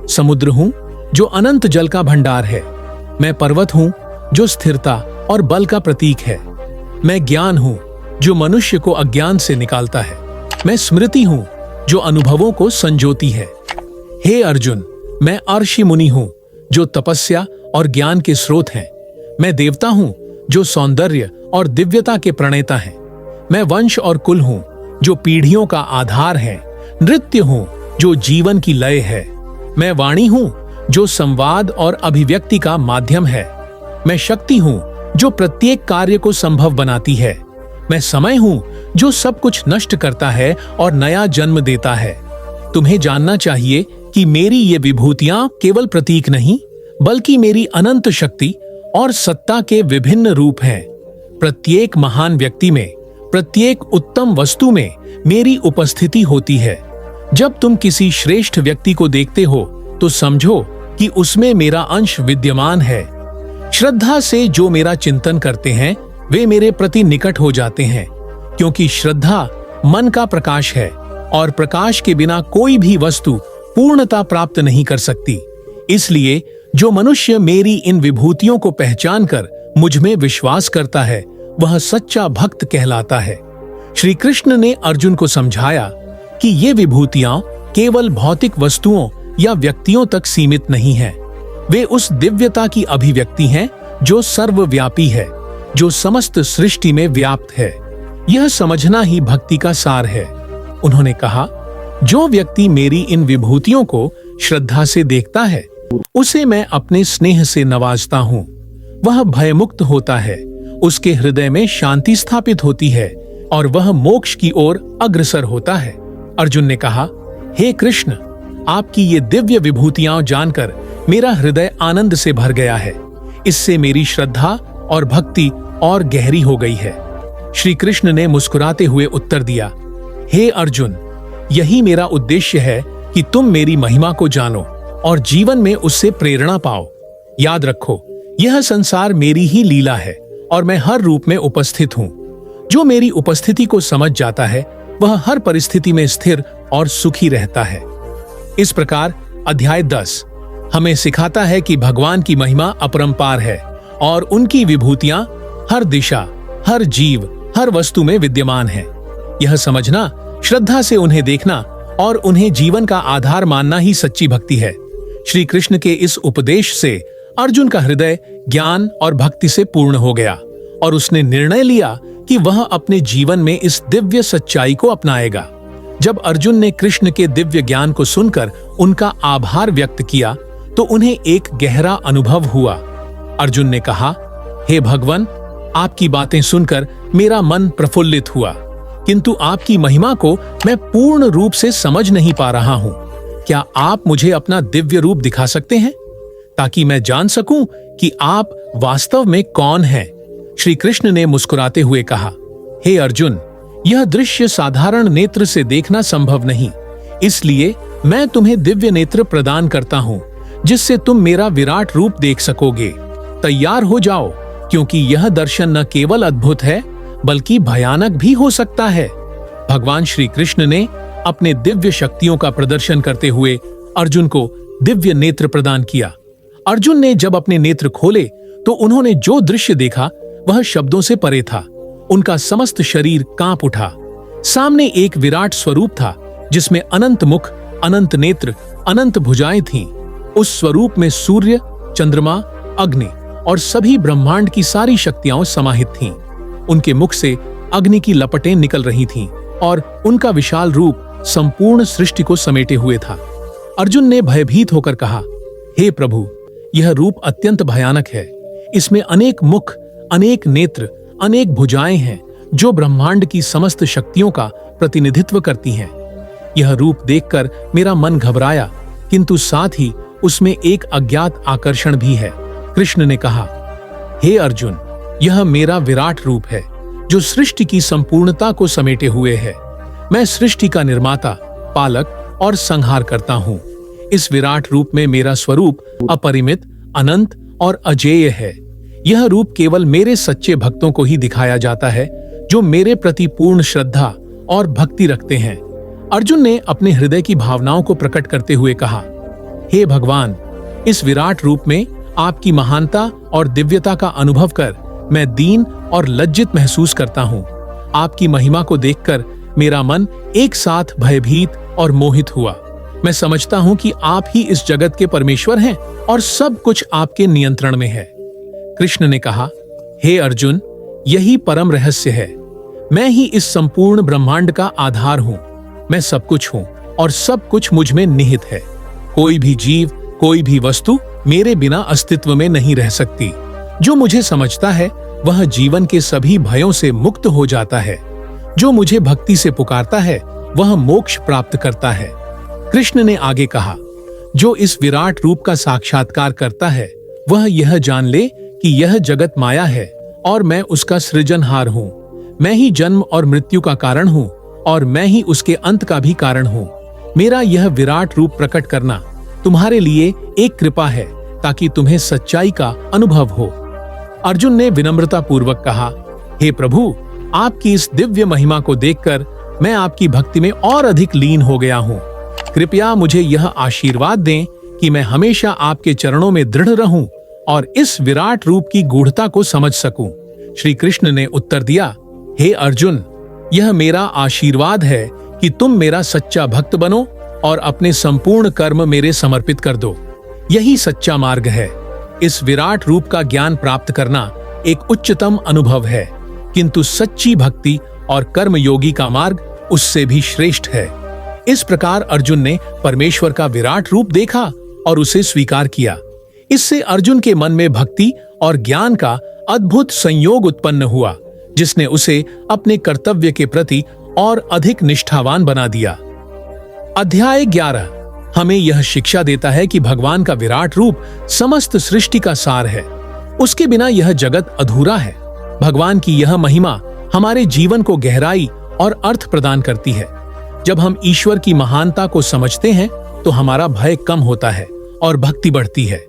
समुद्र हूं जो अनंत जल का भंडार है। मैं पर्वत हूं जो स्थिरता और बल का प्रतीक है। मैं ज्ञान हूं जो मनुष्य को अज्ञान से निकालता है। मैं स्मृति हूं जो अनुभवों को संजोती है। हे अर्जुन, मैं अर्षि मुनि हूं जो तपस्या और ज्ञान के स्रोत हैं। मैं देवता हूं जो सौंदर्य और दिव्यता के प्रणेता हैं। मैं वंश और कुल हूं जो पीढ़ियों का आधार है। नृत्य हूं जो जीवन की लय है। मैं वाणी हूं जो संवाद और अभिव्यक्ति का माध्यम है। मैं शक्ति हूं जो प्रत्येक कार्य को संभव बनाती है। मैं समय हूं जो सब कुछ नष्ट करता है और नया जन्म देता है। तुम्हें जानना चाहिए कि मेरी ये विभूतियां केवल प्रतीक नहीं, बल्कि मेरी अनंत शक्ति और सत्ता के विभिन्न रूप हैं। प्रत्येक महान व्यक्ति में, प्रत्येक उत्तम वस्तु में मेरी उपस्थिति होती है। जब तुम किसी श्रेष्ठ व्यक्ति को देखते हो तो समझो कि उसमें मेरा अंश विद्यमान है। श्रद्धा से जो मेरा चिंतन करते हैं वे मेरे प्रति निकट हो जाते हैं, क्योंकि श्रद्धा मन का प्रकाश है और प्रकाश के बिना कोई भी वस्तु पूर्णता प्राप्त नहीं कर सकती। इसलिए जो मनुष्य मेरी इन विभूतियों को पहचान कर मुझ में विश्वास करता है वह सच्चा भक्त कहलाता है। श्री कृष्ण ने अर्जुन को समझाया कि ये विभूतियां केवल भौतिक वस्तुओं या व्यक्तियों तक सीमित नहीं हैं। वे उस दिव्यता की अभिव्यक्ति हैं जो सर्वव्यापी है, जो समस्त सृष्टि में व्याप्त है। यह समझना ही भक्ति का सार है। उन्होंने कहा, जो व्यक्ति मेरी इन विभूतियों को श्रद्धा से देखता है उसे मैं अपने स्नेह से नवाजता हूँ। वह भयमुक्त होता है, उसके हृदय में शांति स्थापित होती है और वह मोक्ष की ओर अग्रसर होता है। अर्जुन ने कहा, हे कृष्ण, आपकी ये दिव्य विभूतियां जानकर मेरा हृदय आनंद से भर गया है। इससे मेरी श्रद्धा और भक्ति और गहरी हो गई है। श्री कृष्ण ने मुस्कुराते हुए उत्तर दिया, हे अर्जुन, यही मेरा उद्देश्य है कि तुम मेरी महिमा को जानो और जीवन में उससे प्रेरणा पाओ। याद रखो, यह संसार मेरी ही लीला है और मैं हर रूप में उपस्थित हूँ। जो मेरी उपस्थिति को समझ जाता है वह हर परिस्थिति में स्थिर और सुखी रहता है। इस प्रकार अध्याय 10 हमें सिखाता है कि भगवान की महिमा अपरंपार है और उनकी विभूतियां हर दिशा, हर जीव, हर वस्तु में विद्यमान है। यह समझना, श्रद्धा से उन्हें देखना और उन्हें जीवन का आधार मानना ही सच्ची भक्ति है। श्री कृष्ण के इस उपदेश से अर्जुन का हृदय ज्ञान और भक्ति से पूर्ण हो गया और उसने निर्णय लिया कि वह अपने जीवन में इस दिव्य सच्चाई को अपनाएगा। जब अर्जुन ने कृष्ण के दिव्य ज्ञान को सुनकर उनका आभार व्यक्त किया तो उन्हें एक गहरा अनुभव हुआ। अर्जुन ने कहा, हे भगवान, आपकी बातें सुनकर मेरा मन प्रफुल्लित हुआ, किंतु आपकी महिमा को मैं पूर्ण रूप से समझ नहीं पा रहा हूं। क्या आप मुझे अपना दिव्य रूप दिखा सकते हैं ताकि मैं जान सकूं कि आप वास्तव में कौन हैं? श्री कृष्ण ने मुस्कुराते हुए कहा, हे अर्जुन, यह दृश्य साधारण नेत्र से देखना संभव नहीं, इसलिए मैं तुम्हें दिव्य नेत्र प्रदान करता हूं जिससे तुम मेरा विराट रूप देख सकोगे। तैयार हो जाओ, क्योंकि यह दर्शन न केवल अद्भुत है बल्कि भयानक भी हो सकता है। भगवान श्री कृष्ण ने अपने दिव्य शक्तियों का प्रदर्शन करते हुए अर्जुन को दिव्य नेत्र प्रदान किया। अर्जुन ने जब अपने नेत्र खोले तो उन्होंने जो दृश्य देखा वह शब्दों से परे था। उनका समस्त शरीर कांप उठा। सामने एक विराट स्वरूप था जिसमें अनंत मुख, अनंत नेत्र, अनंत भुजाएं थीं। उस स्वरूप में सूर्य, चंद्रमा, अग्नि और सभी ब्रह्मांड की सारी शक्तियां समाहित थीं। उनके मुख से अग्नि की लपटें निकल रही थीं और उनका विशाल रूप संपूर्ण सृष्टि को समेटे हुए था। अर्जुन ने भयभीत होकर कहा, हे प्रभु, यह रूप अत्यंत भयानक है। इसमें अनेक मुख, अनेक नेत्र, अनेक भुजाएं हैं जो ब्रह्मांड की समस्त शक्तियों का प्रतिनिधित्व करती हैं। यह रूप देखकर मेरा मन घबराया, किंतु साथ ही उसमें एक अज्ञात आकर्षण भी है। कृष्ण ने कहा, हे अर्जुन, यह मेरा विराट रूप है जो सृष्टि की संपूर्णता को समेटे हुए है। मैं सृष्टि का निर्माता, पालक और संहार करता हूँ। इस विराट रूप में मेरा स्वरूप अपरिमित, अनंत और अजेय है। यह रूप केवल मेरे सच्चे भक्तों को ही दिखाया जाता है जो मेरे प्रति पूर्ण श्रद्धा और भक्ति रखते हैं। अर्जुन ने अपने हृदय की भावनाओं को प्रकट करते हुए कहा, हे भगवान, इस विराट रूप में आपकी महानता और दिव्यता का अनुभव कर मैं दीन और लज्जित महसूस करता हूँ। आपकी महिमा को देखकर मेरा मन एक साथ भयभीत और मोहित हुआ। मैं समझता हूँ कि आप ही इस जगत के परमेश्वर हैं और सब कुछ आपके नियंत्रण में है। कृष्ण ने कहा, हे अर्जुन, यही परम रहस्य है। मैं ही इस संपूर्ण ब्रह्मांड का आधार हूँ। मैं सब कुछ हूँ और सब कुछ मुझ में निहित है। कोई भी जीव, कोई भी वस्तु मेरे बिना अस्तित्व में नहीं रह सकती। जो मुझे समझता है वह जीवन के सभी भयों से मुक्त हो जाता है। जो मुझे भक्ति से पुकारता है वह मोक्ष प्राप्त करता है। कृष्ण ने आगे कहा, जो इस विराट रूप का साक्षात्कार करता है वह यह जान ले कि यह जगत माया है और मैं उसका सृजनहार हूँ। मैं ही जन्म और मृत्यु का कारण हूँ और मैं ही उसके अंत का भी कारण हूँ। मेरा यह विराट रूप प्रकट करना तुम्हारे लिए एक कृपा है ताकि तुम्हें सच्चाई का अनुभव हो। अर्जुन ने विनम्रता पूर्वक कहा, हे प्रभु, आपकी इस दिव्य महिमा को देखकर मैं आपकी भक्ति में और अधिक लीन हो गया हूँ। कृपया मुझे यह आशीर्वाद दें कि मैं हमेशा आपके चरणों में दृढ़ रहूं और इस विराट रूप की गूढ़ता को समझ सकूं। श्री कृष्ण ने उत्तर दिया, हे अर्जुन, यह मेरा आशीर्वाद है कि तुम मेरा सच्चा भक्त बनो और अपने संपूर्ण कर्म मेरे समर्पित कर दो। यही सच्चा मार्ग है। इस विराट रूप का ज्ञान प्राप्त करना एक उच्चतम अनुभव है, किंतु सच्ची भक्ति और कर्म योगी का मार्ग उससे भी श्रेष्ठ है। इस प्रकार अर्जुन ने परमेश्वर का विराट रूप देखा और उसे स्वीकार किया। इससे अर्जुन के मन में भक्ति और ज्ञान का अद्भुत संयोग उत्पन्न हुआ, जिसने उसे अपने कर्तव्य के प्रति और अधिक निष्ठावान बना दिया। अध्याय 11 हमें यह शिक्षा देता है कि भगवान का विराट रूप समस्त सृष्टि का सार है। उसके बिना यह जगत अधूरा है। भगवान की यह महिमा हमारे जीवन को गहराई और अर्थ प्रदान करती है। जब हम ईश्वर की महानता को समझते हैं तो हमारा भय कम होता है और भक्ति बढ़ती है।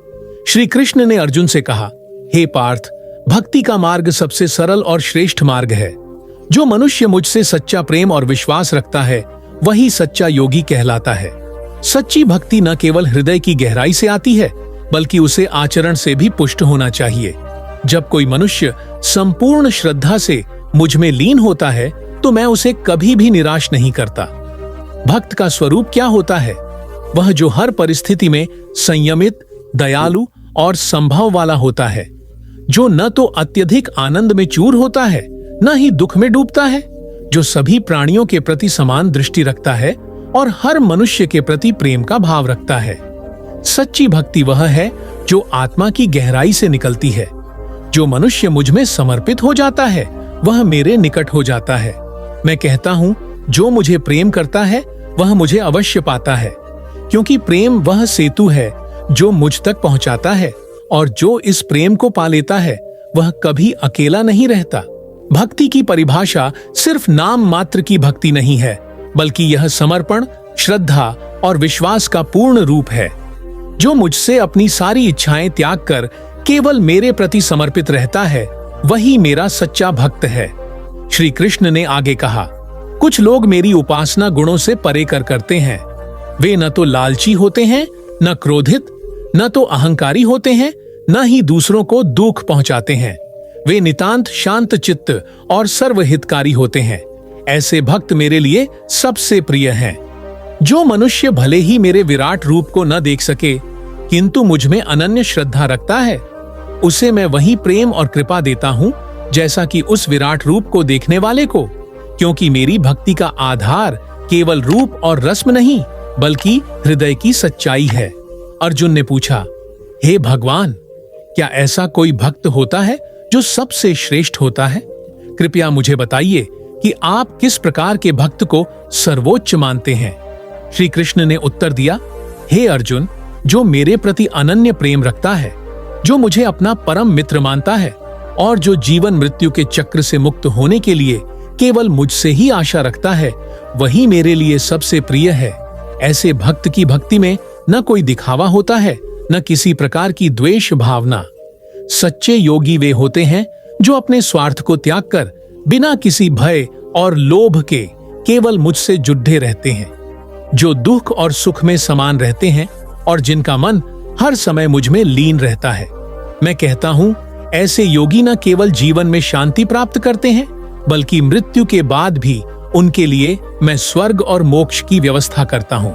श्री कृष्ण ने अर्जुन से कहा, हे पार्थ, भक्ति का मार्ग सबसे सरल और श्रेष्ठ मार्ग है। जो मनुष्य मुझसे सच्चा प्रेम और विश्वास रखता है वही सच्चा योगी कहलाता है। सच्ची भक्ति न केवल हृदय की गहराई से आती है बल्कि उसे आचरण से भी पुष्ट होना चाहिए। जब कोई मनुष्य संपूर्ण श्रद्धा से मुझ में लीन होता है तो मैं उसे कभी भी निराश नहीं करता। भक्त का स्वरूप क्या होता है? वह जो हर परिस्थिति में संयमित, दयालु और संभव वाला होता है, जो न तो अत्यधिक आनंद में चूर होता है न ही दुख में डूबता है, जो सभी प्राणियों के प्रति समान दृष्टि रखता है और हर मनुष्य के प्रति प्रेम का भाव रखता है। सच्ची भक्ति वह है जो आत्मा की गहराई से निकलती है। जो मनुष्य मुझ में समर्पित हो जाता है वह मेरे निकट हो जाता है। मैं कहता हूं, जो मुझे प्रेम करता है वह मुझे अवश्य पाता है, क्योंकि प्रेम वह सेतु है जो मुझ तक पहुंचाता है, और जो इस प्रेम को पा लेता है वह कभी अकेला नहीं रहता। भक्ति की परिभाषा सिर्फ नाम मात्र की भक्ति नहीं है, बल्कि यह समर्पण, श्रद्धा और विश्वास का पूर्ण रूप है। जो मुझसे अपनी सारी इच्छाएं त्याग कर केवल मेरे प्रति समर्पित रहता है वही मेरा सच्चा भक्त है। श्री कृष्ण ने आगे कहा, कुछ लोग मेरी उपासना गुणों से परे करते हैं। वे न तो लालची होते हैं, न क्रोधित, न तो अहंकारी होते हैं, न ही दूसरों को दुख पहुंचाते हैं। वे नितांत शांत चित्त और सर्वहितकारी होते हैं। ऐसे भक्त मेरे लिए सबसे प्रिय हैं। जो मनुष्य भले ही मेरे विराट रूप को न देख सके किंतु मुझ में अनन्य श्रद्धा रखता है, उसे मैं वही प्रेम और कृपा देता हूं जैसा कि उस विराट रूप को देखने वाले को, क्योंकि मेरी भक्ति का आधार केवल रूप और रस्म नहीं बल्कि हृदय की सच्चाई है। अर्जुन ने पूछा, हे भगवान, क्या ऐसा कोई भक्त होता है जो सबसे श्रेष्ठ होता है? कृपया मुझे बताइए कि आप किस प्रकार के भक्त को सर्वोच्च मानते हैं। श्री कृष्ण ने उत्तर दिया, हे अर्जुन, जो मेरे प्रति अनन्य प्रेम रखता है, जो मुझे अपना परम मित्र मानता है और जो जीवन मृत्यु के चक्र से मुक्त होने के लिए केवल मुझसे ही आशा रखता है, वही मेरे लिए सबसे प्रिय है। ऐसे भक्त की भक्ति में न कोई दिखावा होता है, न किसी प्रकार की द्वेष भावना। सच्चे योगी वे होते हैं जो अपने स्वार्थ को त्याग कर बिना किसी भय और लोभ के केवल मुझसे जुड़े रहते हैं, जो दुख और सुख में समान रहते हैं और जिनका मन हर समय मुझ में लीन रहता है। मैं कहता हूं, ऐसे योगी न केवल जीवन में शांति प्राप्त करते हैं बल्कि मृत्यु के बाद भी उनके लिए मैं स्वर्ग और मोक्ष की व्यवस्था करता हूं।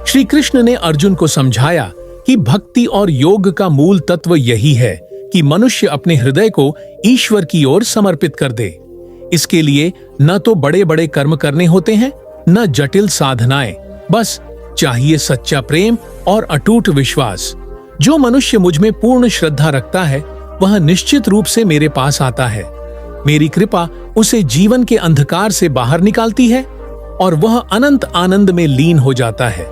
श्री कृष्ण ने अर्जुन को समझाया कि भक्ति और योग का मूल तत्व यही है कि मनुष्य अपने हृदय को ईश्वर की ओर समर्पित कर दे। इसके लिए न तो बड़े बड़े कर्म करने होते हैं, न जटिल साधनाएं, बस चाहिए सच्चा प्रेम और अटूट विश्वास। जो मनुष्य मुझ में पूर्ण श्रद्धा रखता है वह निश्चित रूप से मेरे पास आता है। मेरी कृपा उसे जीवन के अंधकार से बाहर निकालती है और वह अनंत आनंद में लीन हो जाता है।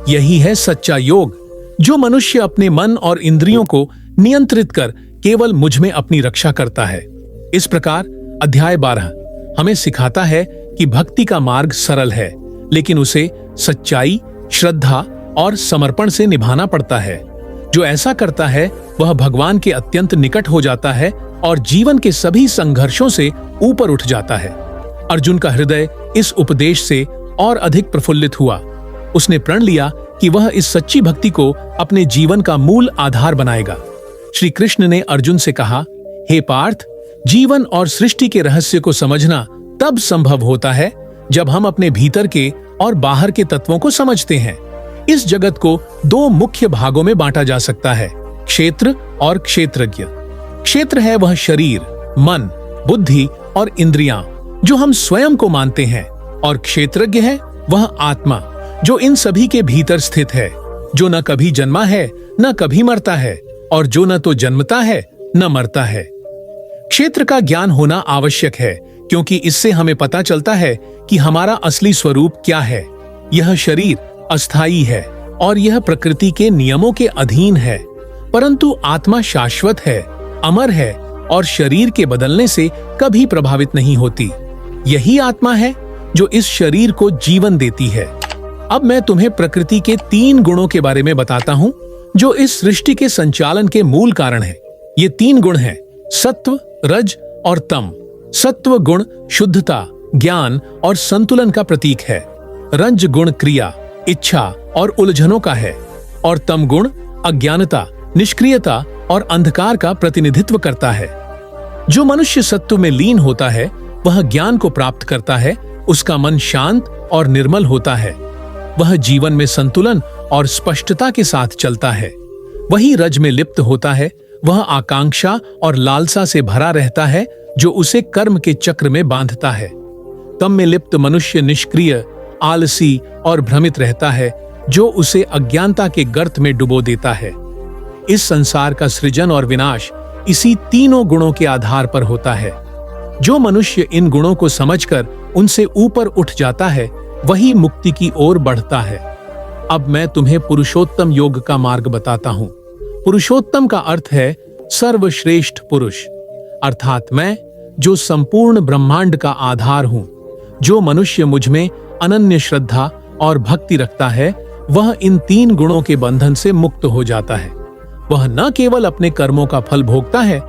यही है सच्चा योग, जो मनुष्य अपने मन और इंद्रियों को नियंत्रित कर केवल मुझ में अपनी रक्षा करता है। इस प्रकार अध्याय 12 हमें सिखाता है कि भक्ति का मार्ग सरल है, लेकिन उसे सच्चाई, श्रद्धा और समर्पण से निभाना पड़ता है। जो ऐसा करता है वह भगवान के अत्यंत निकट हो जाता है और जीवन के सभी संघर्षों से ऊपर उठ जाता है। अर्जुन का हृदय इस उपदेश से और अधिक प्रफुल्लित हुआ। उसने प्रण लिया कि वह इस सच्ची भक्ति को अपने जीवन का मूल आधार बनाएगा। श्री कृष्ण ने अर्जुन से कहा, हे पार्थ, जीवन और सृष्टि के रहस्य को समझना तब संभव होता है जब हम अपने भीतर के और बाहर के तत्वों को समझते हैं। इस जगत को दो मुख्य भागों में बांटा जा सकता है, क्षेत्र और क्षेत्रज्ञ। क्षेत्र है वह शरीर, मन, बुद्धि और इंद्रियां जो हम स्वयं को मानते हैं, और क्षेत्रज्ञ है वह आत्मा जो इन सभी के भीतर स्थित है, जो न कभी जन्मा है न कभी मरता है और जो न तो जन्मता है न मरता है। क्षेत्र का ज्ञान होना आवश्यक है, क्योंकि इससे हमें पता चलता है कि हमारा असली स्वरूप क्या है। यह शरीर अस्थायी है और यह प्रकृति के नियमों के अधीन है, परंतु आत्मा शाश्वत है, अमर है और शरीर के बदलने से कभी प्रभावित नहीं होती। यही आत्मा है जो इस शरीर को जीवन देती है। अब मैं तुम्हें प्रकृति के 3 गुणों के बारे में बताता हूँ, जो इस सृष्टि के संचालन के मूल कारण है। ये 3 गुण हैं, सत्व, रज और तम। सत्व गुण शुद्धता, ज्ञान और संतुलन का प्रतीक है। रज गुण क्रिया, इच्छा और उलझनों का है, और तम गुण अज्ञानता, निष्क्रियता और अंधकार का प्रतिनिधित्व करता है। जो मनुष्य सत्व में लीन होता है वह ज्ञान को प्राप्त करता है, उसका मन शांत और निर्मल होता है, वह जीवन में संतुलन और स्पष्टता के साथ चलता है। वही रज में लिप्त होता है, वह आकांक्षा और लालसा से भरा रहता है जो उसे कर्म के चक्र में बांधता है। तम में लिप्त मनुष्य निष्क्रिय, आलसी और भ्रमित रहता है, जो उसे अज्ञानता के गर्त में डुबो देता है। इस संसार का सृजन और विनाश इसी तीनों गुणों के आधार पर होता है। जो मनुष्य इन गुणों को समझकर उनसे ऊपर उठ जाता है वही मुक्ति की ओर बढ़ता है। अब मैं तुम्हें पुरुषोत्तम योग का मार्ग बताता हूँ। पुरुषोत्तम का अर्थ है सर्वश्रेष्ठ पुरुष, अर्थात मैं जो संपूर्ण ब्रह्मांड का आधार हूँ। जो मनुष्य मुझ में अनन्य श्रद्धा और भक्ति रखता है वह इन 3 गुणों के बंधन से मुक्त हो जाता है। वह न केवल अपने कर्मों का फल भोगता है,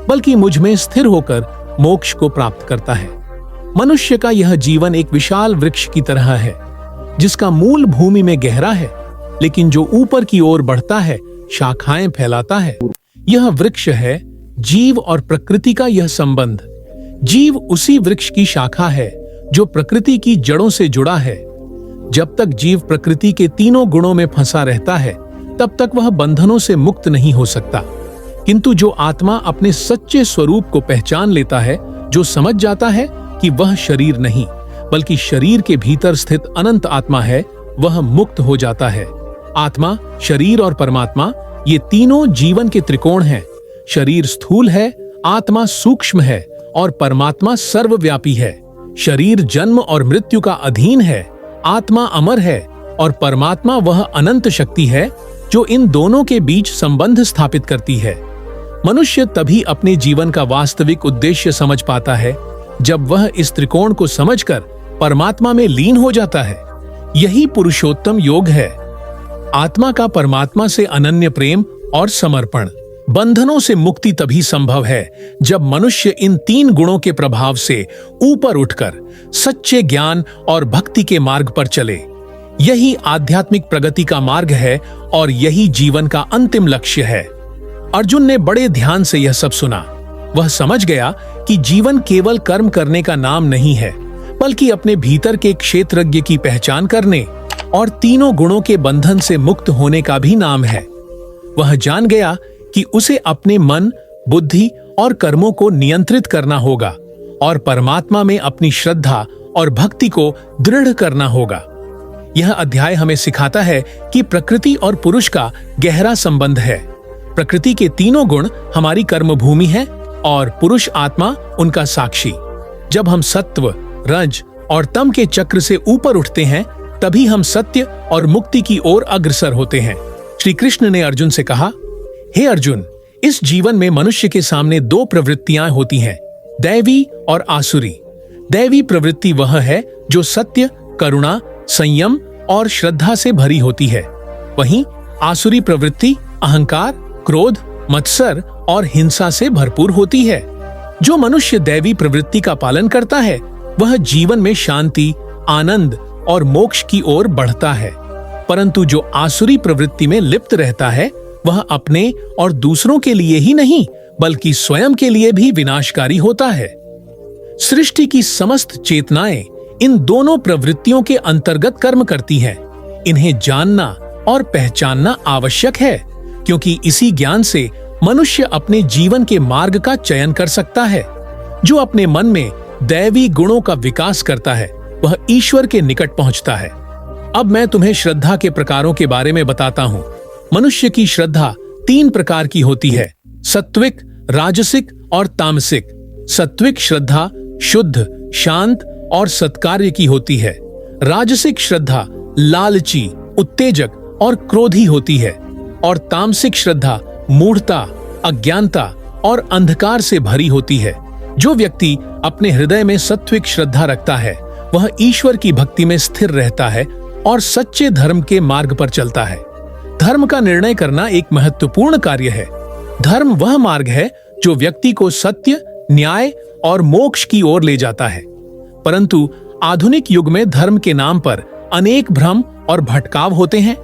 बल्कि मुझ में स्थिर होकर मोक्ष को प्राप्त करता है। मनुष्य का यह जीवन एक विशाल वृक्ष की तरह है, जिसका मूल भूमि में गहरा है, लेकिन जो ऊपर की ओर बढ़ता है, शाखाएं फैलाता है। यह वृक्ष है जीव और प्रकृति का यह संबंध। जीव उसी वृक्ष की शाखा है जो प्रकृति की जड़ों से जुड़ा है। जब तक जीव प्रकृति के तीनों गुणों में फंसा रहता है, तब तक वह बंधनों से मुक्त नहीं हो सकता। किंतु जो आत्मा अपने सच्चे स्वरूप को पहचान लेता है, जो समझ जाता है कि वह शरीर नहीं बल्कि शरीर के भीतर स्थित अनंत आत्मा है, वह मुक्त हो जाता है। आत्मा, शरीर और परमात्मा ये तीनों जीवन के त्रिकोण हैं। शरीर स्थूल है, आत्मा सूक्ष्म है और परमात्मा सर्वव्यापी है। शरीर जन्म और मृत्यु का अधीन है, आत्मा अमर है और परमात्मा वह अनंत शक्ति है जो इन दोनों के बीच संबंध स्थापित करती है। मनुष्य तभी अपने जीवन का वास्तविक उद्देश्य समझ पाता है जब वह इस त्रिकोण को समझकर परमात्मा में लीन हो जाता है। यही पुरुषोत्तम योग है। आत्मा का परमात्मा से अनन्य प्रेम और समर्पण। बंधनों से मुक्ति तभी संभव है जब मनुष्य इन 3 गुणों के प्रभाव से ऊपर उठकर सच्चे ज्ञान और भक्ति के मार्ग पर चले। यही आध्यात्मिक प्रगति का मार्ग है और यही जीवन का अंतिम लक्ष्य है। अर्जुन ने बड़े ध्यान से यह सब सुना। वह समझ गया कि जीवन केवल कर्म करने का नाम नहीं है, बल्कि अपने भीतर के क्षेत्रज्ञ की पहचान करने और तीनों गुणों के बंधन से मुक्त होने का भी नाम है। वह जान गया कि उसे अपने मन, बुद्धि और कर्मों को नियंत्रित करना होगा और परमात्मा में अपनी श्रद्धा और भक्ति को दृढ़ करना होगा। यह अध्याय हमें सिखाता है कि प्रकृति और पुरुष का गहरा संबंध है। प्रकृति के तीनों गुण हमारी कर्म भूमि है और पुरुष आत्मा उनका साक्षी। जब हम सत्व, रज और तम के चक्र से ऊपर उठते हैं तभी हम सत्य और मुक्ति की ओर अग्रसर होते हैं। श्री कृष्ण ने अर्जुन से कहा, हे अर्जुन, इस जीवन में मनुष्य के सामने दो प्रवृत्तियां होती हैं, दैवी और आसुरी। दैवी प्रवृत्ति वह है जो सत्य, करुणा, संयम और श्रद्धा से भरी होती है। वहीं आसुरी प्रवृत्ति अहंकार, क्रोध, मत्सर और हिंसा से भरपूर होती है। जो मनुष्य दैवी प्रवृत्ति का पालन करता है वह जीवन में शांति, आनंद और मोक्ष की ओर बढ़ता है, परंतु जो आसुरी प्रवृत्ति में लिप्त रहता है वह अपने और दूसरों के लिए ही नहीं बल्कि स्वयं के लिए भी विनाशकारी होता है। सृष्टि की समस्त चेतनाएं इन दोनों प्रवृत्तियों के अंतर्गत कर्म करती हैं। इन्हें जानना और पहचानना आवश्यक है, क्योंकि इसी ज्ञान से मनुष्य अपने जीवन के मार्ग का चयन कर सकता है। जो अपने मन में दैवी गुणों का विकास करता है वह ईश्वर के निकट पहुंचता है। अब मैं तुम्हें श्रद्धा के प्रकारों के बारे में बताता हूं। मनुष्य की श्रद्धा 3 प्रकार की होती है, सात्विक, राजसिक और तामसिक। सात्विक श्रद्धा शुद्ध, शांत और सत्कार्य की होती है। राजसिक श्रद्धा लालची, उत्तेजक और क्रोधी होती है और तामसिक श्रद्धा मूढ़ता, अज्ञानता और अंधकार से भरी होती है। जो व्यक्ति अपने हृदय में सात्विक श्रद्धा रखता है वह ईश्वर की भक्ति में स्थिर रहता है और सच्चे धर्म के मार्ग पर चलता है। धर्म का निर्णय करना एक महत्वपूर्ण कार्य है। धर्म वह मार्ग है जो व्यक्ति को सत्य, न्याय और मोक्ष की ओर ले जाता है। परंतु आधुनिक युग में धर्म के नाम पर अनेक भ्रम और भटकाव होते हैं।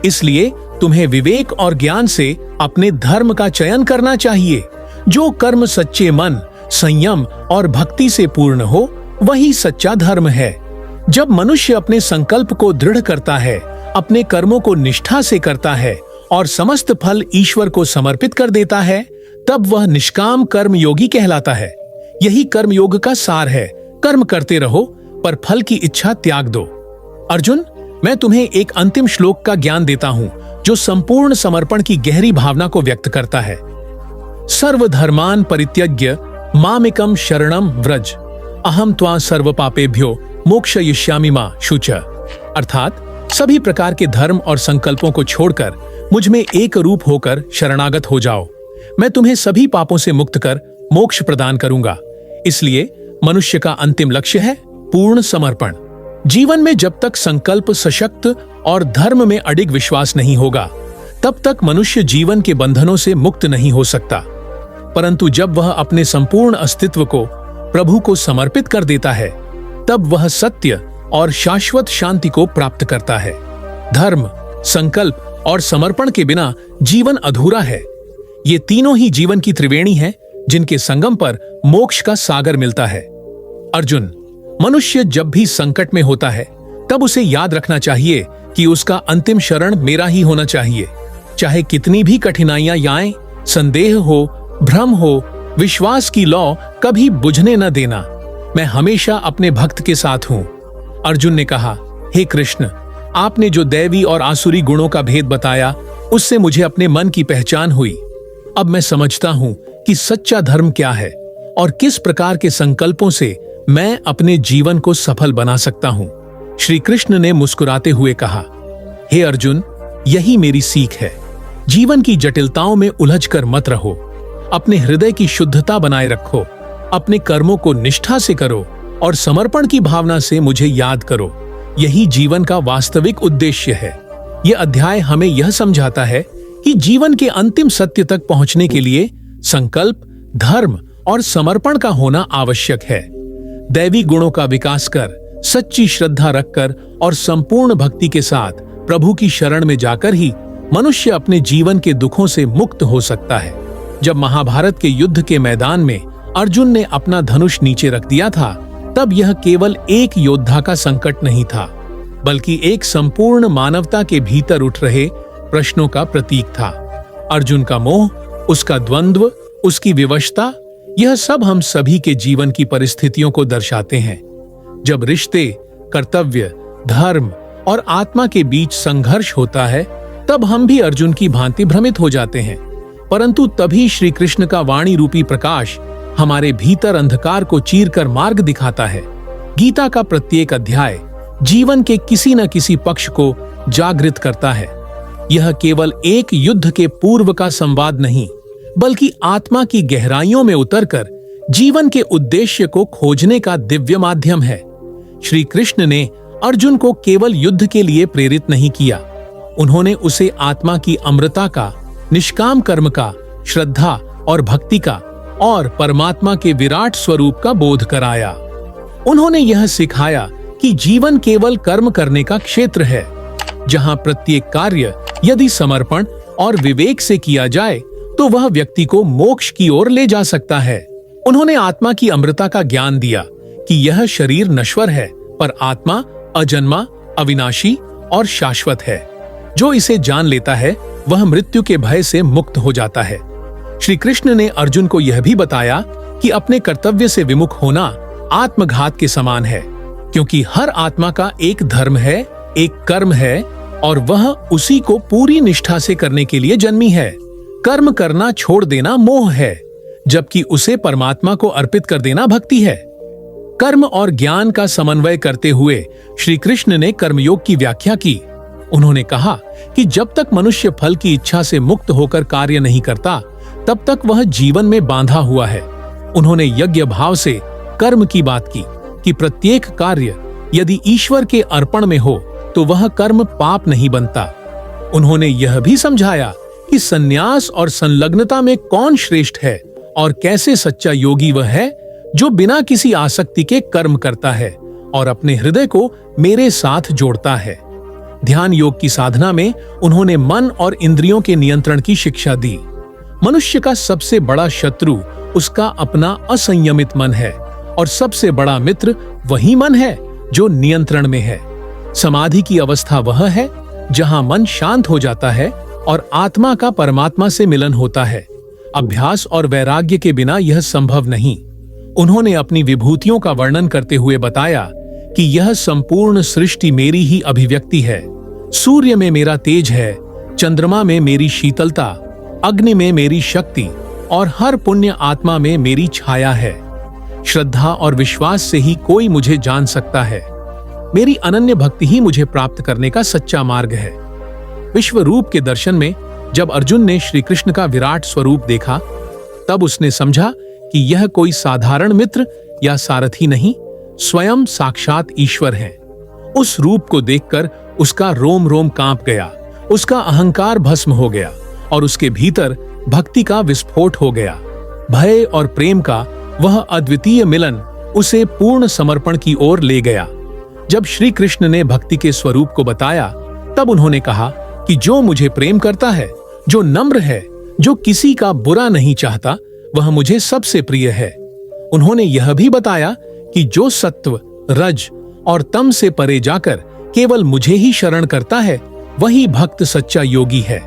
इसलिए तुम्हें विवेक और ज्ञान से अपने धर्म का चयन करना चाहिए। जो कर्म सच्चे मन, संयम और भक्ति से पूर्ण हो वही सच्चा धर्म है। जब मनुष्य अपने संकल्प को दृढ़ करता है, अपने कर्मों को निष्ठा से करता है और समस्त फल ईश्वर को समर्पित कर देता है, तब वह निष्काम कर्म योगी कहलाता है। यही कर्म योग का सार है। कर्म करते रहो पर फल की इच्छा त्याग दो। अर्जुन, मैं तुम्हें एक अंतिम श्लोक का ज्ञान देता हूं जो संपूर्ण समर्पण की गहरी भावना को व्यक्त करता है। सर्वधर्मान परित्यज्य मामेकम शरणम व्रज, अहम त्वा सर्व पापेभ्यो मोक्षयिष्यामि मा शुच। अर्थात सभी प्रकार के धर्म और संकल्पों को छोड़कर मुझ में एक रूप होकर शरणागत हो जाओ। मैं तुम्हें सभी पापों से मुक्त कर मोक्ष प्रदान करूंगा। इसलिए मनुष्य का अंतिम लक्ष्य है पूर्ण समर्पण। जीवन में जब तक संकल्प सशक्त और धर्म में अडिग विश्वास नहीं होगा तब तक मनुष्य जीवन के बंधनों से मुक्त नहीं हो सकता। परंतु जब वह अपने संपूर्ण अस्तित्व को प्रभु को समर्पित कर देता है तब वह सत्य और शाश्वत शांति को प्राप्त करता है। धर्म, संकल्प और समर्पण के बिना जीवन अधूरा है। ये तीनों ही जीवन की त्रिवेणी हैं जिनके संगम पर मोक्ष का सागर मिलता है। अर्जुन, मनुष्य जब भी संकट में होता है तब उसे याद रखना चाहिए कि उसका अंतिम शरण मेरा ही होना चाहिए। चाहे कितनी भी कठिनाइयां आएं, संदेह हो, भ्रम हो, विश्वास की लौ कभी बुझने न देना। मैं हमेशा अपने भक्त के साथ हूं। अर्जुन ने कहा, हे कृष्ण, आपने जो दैवी और आसुरी गुणों का भेद बताया उससे मुझे अपने मन की पहचान हुई। अब मैं समझता हूं कि सच्चा धर्म क्या है और किस प्रकार के संकल्पों से मैं अपने जीवन को सफल बना सकता हूं। श्री कृष्ण ने मुस्कुराते हुए कहा, हे अर्जुन, यही मेरी सीख है। जीवन की जटिलताओं में उलझकर मत रहो। अपने हृदय की शुद्धता बनाए रखो। अपने कर्मों को निष्ठा से करो और समर्पण की भावना से मुझे याद करो। यही जीवन का वास्तविक उद्देश्य है। यह अध्याय हमें यह समझाता है कि जीवन के अंतिम सत्य तक पहुंचने के लिए संकल्प, धर्म और समर्पण का होना आवश्यक है। दैवी गुणों का विकास कर, सच्ची श्रद्धा रखकर और संपूर्ण भक्ति के साथ प्रभु की शरण में जाकर ही मनुष्य अपने जीवन के दुखों से मुक्त हो सकता है। जब महाभारत के युद्ध के मैदान में अर्जुन ने अपना धनुष नीचे रख दिया था तब यह केवल एक योद्धा का संकट नहीं था बल्कि एक संपूर्ण मानवता के भीतर उठ रहे प्रश्नों का प्रतीक था। अर्जुन का मोह, उसका द्वंद्व, उसकी विवशता, यह सब हम सभी के जीवन की परिस्थितियों को दर्शाते हैं। जब रिश्ते, कर्तव्य, धर्म और आत्मा के बीच संघर्ष होता है तब हम भी अर्जुन की भांति भ्रमित हो जाते हैं। परंतु तभी श्री कृष्ण का वाणी रूपी प्रकाश हमारे भीतर अंधकार को चीरकर मार्ग दिखाता है। गीता का प्रत्येक अध्याय जीवन के किसी न किसी पक्ष को जागृत करता है। यह केवल एक युद्ध के पूर्व का संवाद नहीं, बल्कि आत्मा की गहराइयों में उतरकर जीवन के उद्देश्य को खोजने का दिव्य माध्यम है। श्री कृष्ण ने अर्जुन को केवल युद्ध के लिए प्रेरित नहीं किया, उन्होंने उसे आत्मा की अमृता का, निष्काम कर्म का, श्रद्धा और भक्ति का और परमात्मा के विराट स्वरूप का बोध कराया। उन्होंने यह सिखाया कि जीवन केवल कर्म करने का क्षेत्र है, जहां प्रत्येक कार्य यदि समर्पण और विवेक से किया जाए तो वह व्यक्ति को मोक्ष की ओर ले जा सकता है। उन्होंने आत्मा की अमृता का ज्ञान दिया कि यह शरीर नश्वर है, पर आत्मा अजन्मा, अविनाशी और शाश्वत है। जो इसे जान लेता है वह मृत्यु के भय से मुक्त हो जाता है। श्री कृष्ण ने अर्जुन को यह भी बताया कि अपने कर्तव्य से विमुख होना आत्मघात के समान है, क्योंकि हर आत्मा का एक धर्म है, एक कर्म है और वह उसी को पूरी निष्ठा से करने के लिए जन्मी है। कर्म करना छोड़ देना मोह है, जबकि उसे परमात्मा को अर्पित कर देना भक्ति है। कर्म और ज्ञान का समन्वय करते हुए श्री कृष्ण ने कर्मयोग की व्याख्या की। उन्होंने कहा कि जब तक मनुष्य फल की इच्छा से मुक्त होकर कार्य नहीं करता, तब तक वह जीवन में बांधा हुआ है। उन्होंने यज्ञ भाव से कर्म की बात की कि प्रत्येक कार्य यदि ईश्वर के अर्पण में हो तो वह कर्म पाप नहीं बनता। उन्होंने यह भी समझाया कि संन्यास और संलग्नता में कौन श्रेष्ठ है और कैसे सच्चा योगी वह है जो बिना किसी आसक्ति के कर्म करता है और अपने हृदय को मेरे साथ जोड़ता है। ध्यान योग की साधना में उन्होंने मन और इंद्रियों के नियंत्रण की शिक्षा दी। मनुष्य का सबसे बड़ा शत्रु उसका अपना असंयमित मन है और सबसे बड़ा मित्र वही मन है जो नियंत्रण में है। समाधि की अवस्था वह है जहां मन शांत हो जाता है और आत्मा का परमात्मा से मिलन होता है। अभ्यास और वैराग्य के बिना यह संभव नहीं। उन्होंने अपनी विभूतियों का वर्णन करते हुए बताया कि यह संपूर्ण सृष्टि मेरी ही अभिव्यक्ति है। सूर्य में मेरा तेज है, चंद्रमा में मेरी शीतलता, अग्नि में मेरी शक्ति और हर पुण्य आत्मा में मेरी छाया है। श्रद्धा और विश्वास से ही कोई मुझे जान सकता है। मेरी अनन्य भक्ति ही मुझे प्राप्त करने का सच्चा मार्ग है। विश्व रूप के दर्शन में जब अर्जुन ने श्री कृष्ण का विराट स्वरूप देखा, तब उसने समझा कि यह कोई साधारण मित्र या सारथी नहीं, स्वयं साक्षात ईश्वर हैं। उस रूप को देखकर उसका रोम रोम कांप गया, उसका अहंकार भस्म हो गया और उसके भीतर भक्ति का विस्फोट हो गया। भय और प्रेम का वह अद्वितीय मिलन उसे पूर्ण समर्पण की ओर ले गया। जब श्री कृष्ण ने भक्ति के स्वरूप को बताया, तब उन्होंने कहा कि जो मुझे प्रेम करता है, जो नम्र है, जो किसी का बुरा नहीं चाहता, वह मुझे सबसे प्रिय है। उन्होंने यह भी बताया कि जो सत्व, रज और तम से परे जाकर केवल मुझे ही शरण करता है, वही भक्त सच्चा योगी है।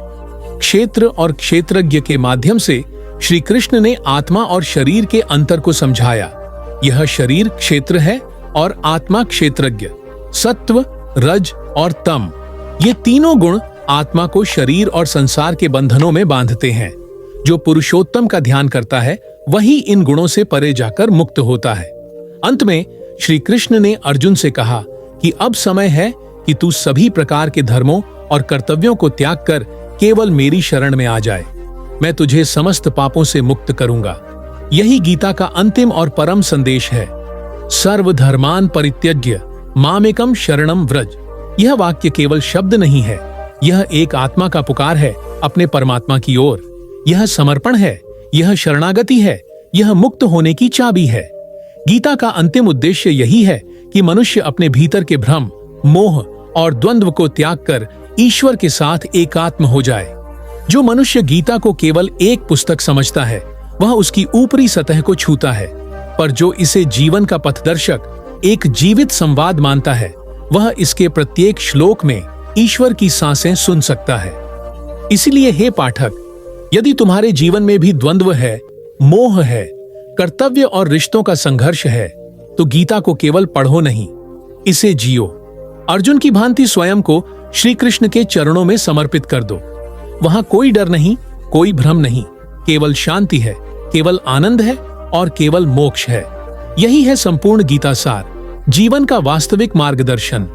क्षेत्र और क्षेत्रज्ञ के माध्यम से श्री कृष्ण ने आत्मा और शरीर के अंतर को समझाया। यह शरीर क्षेत्र है और आत्मा क्षेत्रज्ञ। सत्व, रज और तम, ये तीनों गुण आत्मा को शरीर और संसार के बंधनों में बांधते हैं। जो पुरुषोत्तम का ध्यान करता है, वही इन गुणों से परे जाकर मुक्त होता है। अंत में श्री कृष्ण ने अर्जुन से कहा कि अब समय है कि तू सभी प्रकार के धर्मों और कर्तव्यों को त्याग कर केवल मेरी शरण में आ जाए। मैं तुझे समस्त पापों से मुक्त करूंगा। यही गीता का अंतिम और परम संदेश है। सर्वधर्मान परित्यज्य मामेकम शरणम व्रज। यह वाक्य केवल शब्द नहीं है, यह एक आत्मा का पुकार है अपने परमात्मा की ओर। यह समर्पण है, यह शरणागति है, यह मुक्त होने की चाबी है। गीता का अंतिम उद्देश्य यही है कि मनुष्य अपने भीतर के भ्रम, मोह और द्वंद्व को त्याग कर ईश्वर के साथ एकात्म हो जाए। जो मनुष्य गीता को केवल एक पुस्तक समझता है, वह उसकी ऊपरी सतह को छूता है, पर जो इसे जीवन का पथदर्शक, एक जीवित संवाद मानता है, वह इसके प्रत्येक श्लोक में ईश्वर की सांसें सुन सकता है। इसलिए हे पाठक, यदि तुम्हारे जीवन में भी द्वंद्व है, मोह है, कर्तव्य और रिश्तों का संघर्ष है, तो गीता को केवल पढ़ो नहीं, इसे जियो। अर्जुन की भांति स्वयं को श्री कृष्ण के चरणों में समर्पित कर दो। वहां कोई डर नहीं, कोई भ्रम नहीं, केवल शांति है, केवल आनंद है और केवल मोक्ष है। यही है संपूर्ण गीता सार, जीवन का वास्तविक मार्गदर्शन।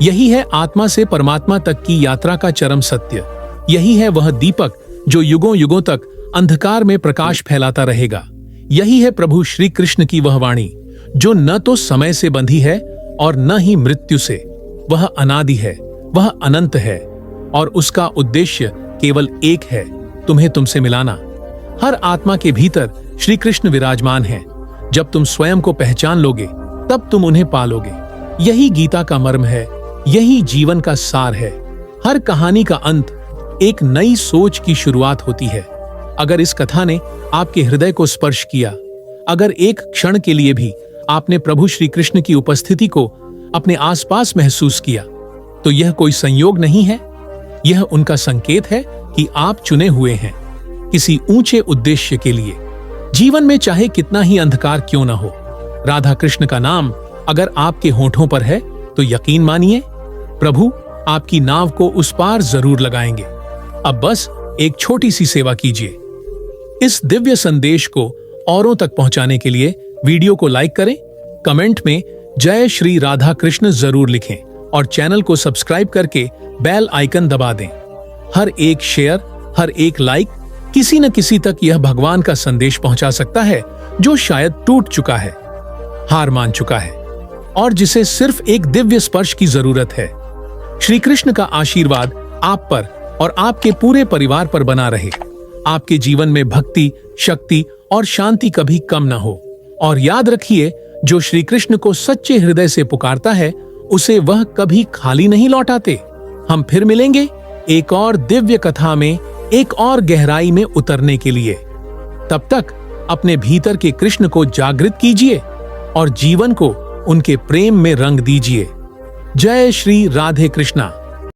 यही है आत्मा से परमात्मा तक की यात्रा का चरम सत्य। यही है वह दीपक जो युगों युगों तक अंधकार में प्रकाश फैलाता रहेगा। यही है प्रभु श्री कृष्ण की वह वाणी जो न तो समय से बंधी है और न ही मृत्यु से। वह अनादि है, वह अनंत है और उसका उद्देश्य केवल एक है, तुम्हें तुमसे मिलाना। हर आत्मा के भीतर श्री कृष्ण विराजमान है। जब तुम स्वयं को पहचान लोगे तब तुम उन्हें पालोगे। यही गीता का मर्म है, यही जीवन का सार है। हर कहानी का अंत एक नई सोच की शुरुआत होती है। अगर इस कथा ने आपके हृदय को स्पर्श किया, अगर एक क्षण के लिए भी आपने प्रभु श्री कृष्ण की उपस्थिति को अपने आसपास महसूस किया, तो यह कोई संयोग नहीं है, यह उनका संकेत है कि आप चुने हुए हैं किसी ऊंचे उद्देश्य के लिए। जीवन में चाहे कितना ही अंधकार क्यों न हो, राधा कृष्ण का नाम अगर आपके होठों पर है तो यकीन मानिए प्रभु आपकी नाव को उस पार जरूर लगाएंगे। अब बस एक छोटी सी सेवा कीजिए। इस दिव्य संदेश को औरों तक पहुंचाने के लिए वीडियो को लाइक करें, कमेंट में जय श्री राधा कृष्ण जरूर लिखें और चैनल को सब्सक्राइब करके बेल आइकन दबा दें। हर एक शेयर, हर एक लाइक किसी न किसी तक यह भगवान का संदेश पहुंचा सकता है जो शायद टूट चुका है, हार मान चुका है और जिसे सिर्फ एक दिव्य स्पर्श की जरूरत है। श्री कृष्ण का आशीर्वाद आप पर और आपके पूरे परिवार पर बना रहे। आपके जीवन में भक्ति, शक्ति और शांति कभी कम न हो। और याद रखिए, जो श्री कृष्ण को सच्चे हृदय से पुकारता है उसे वह कभी खाली नहीं लौटाते। हम फिर मिलेंगे एक और दिव्य कथा में, एक और गहराई में उतरने के लिए। तब तक अपने भीतर के कृष्ण को जागृत कीजिए और जीवन को उनके प्रेम में रंग दीजिए। जय श्री राधे कृष्णा।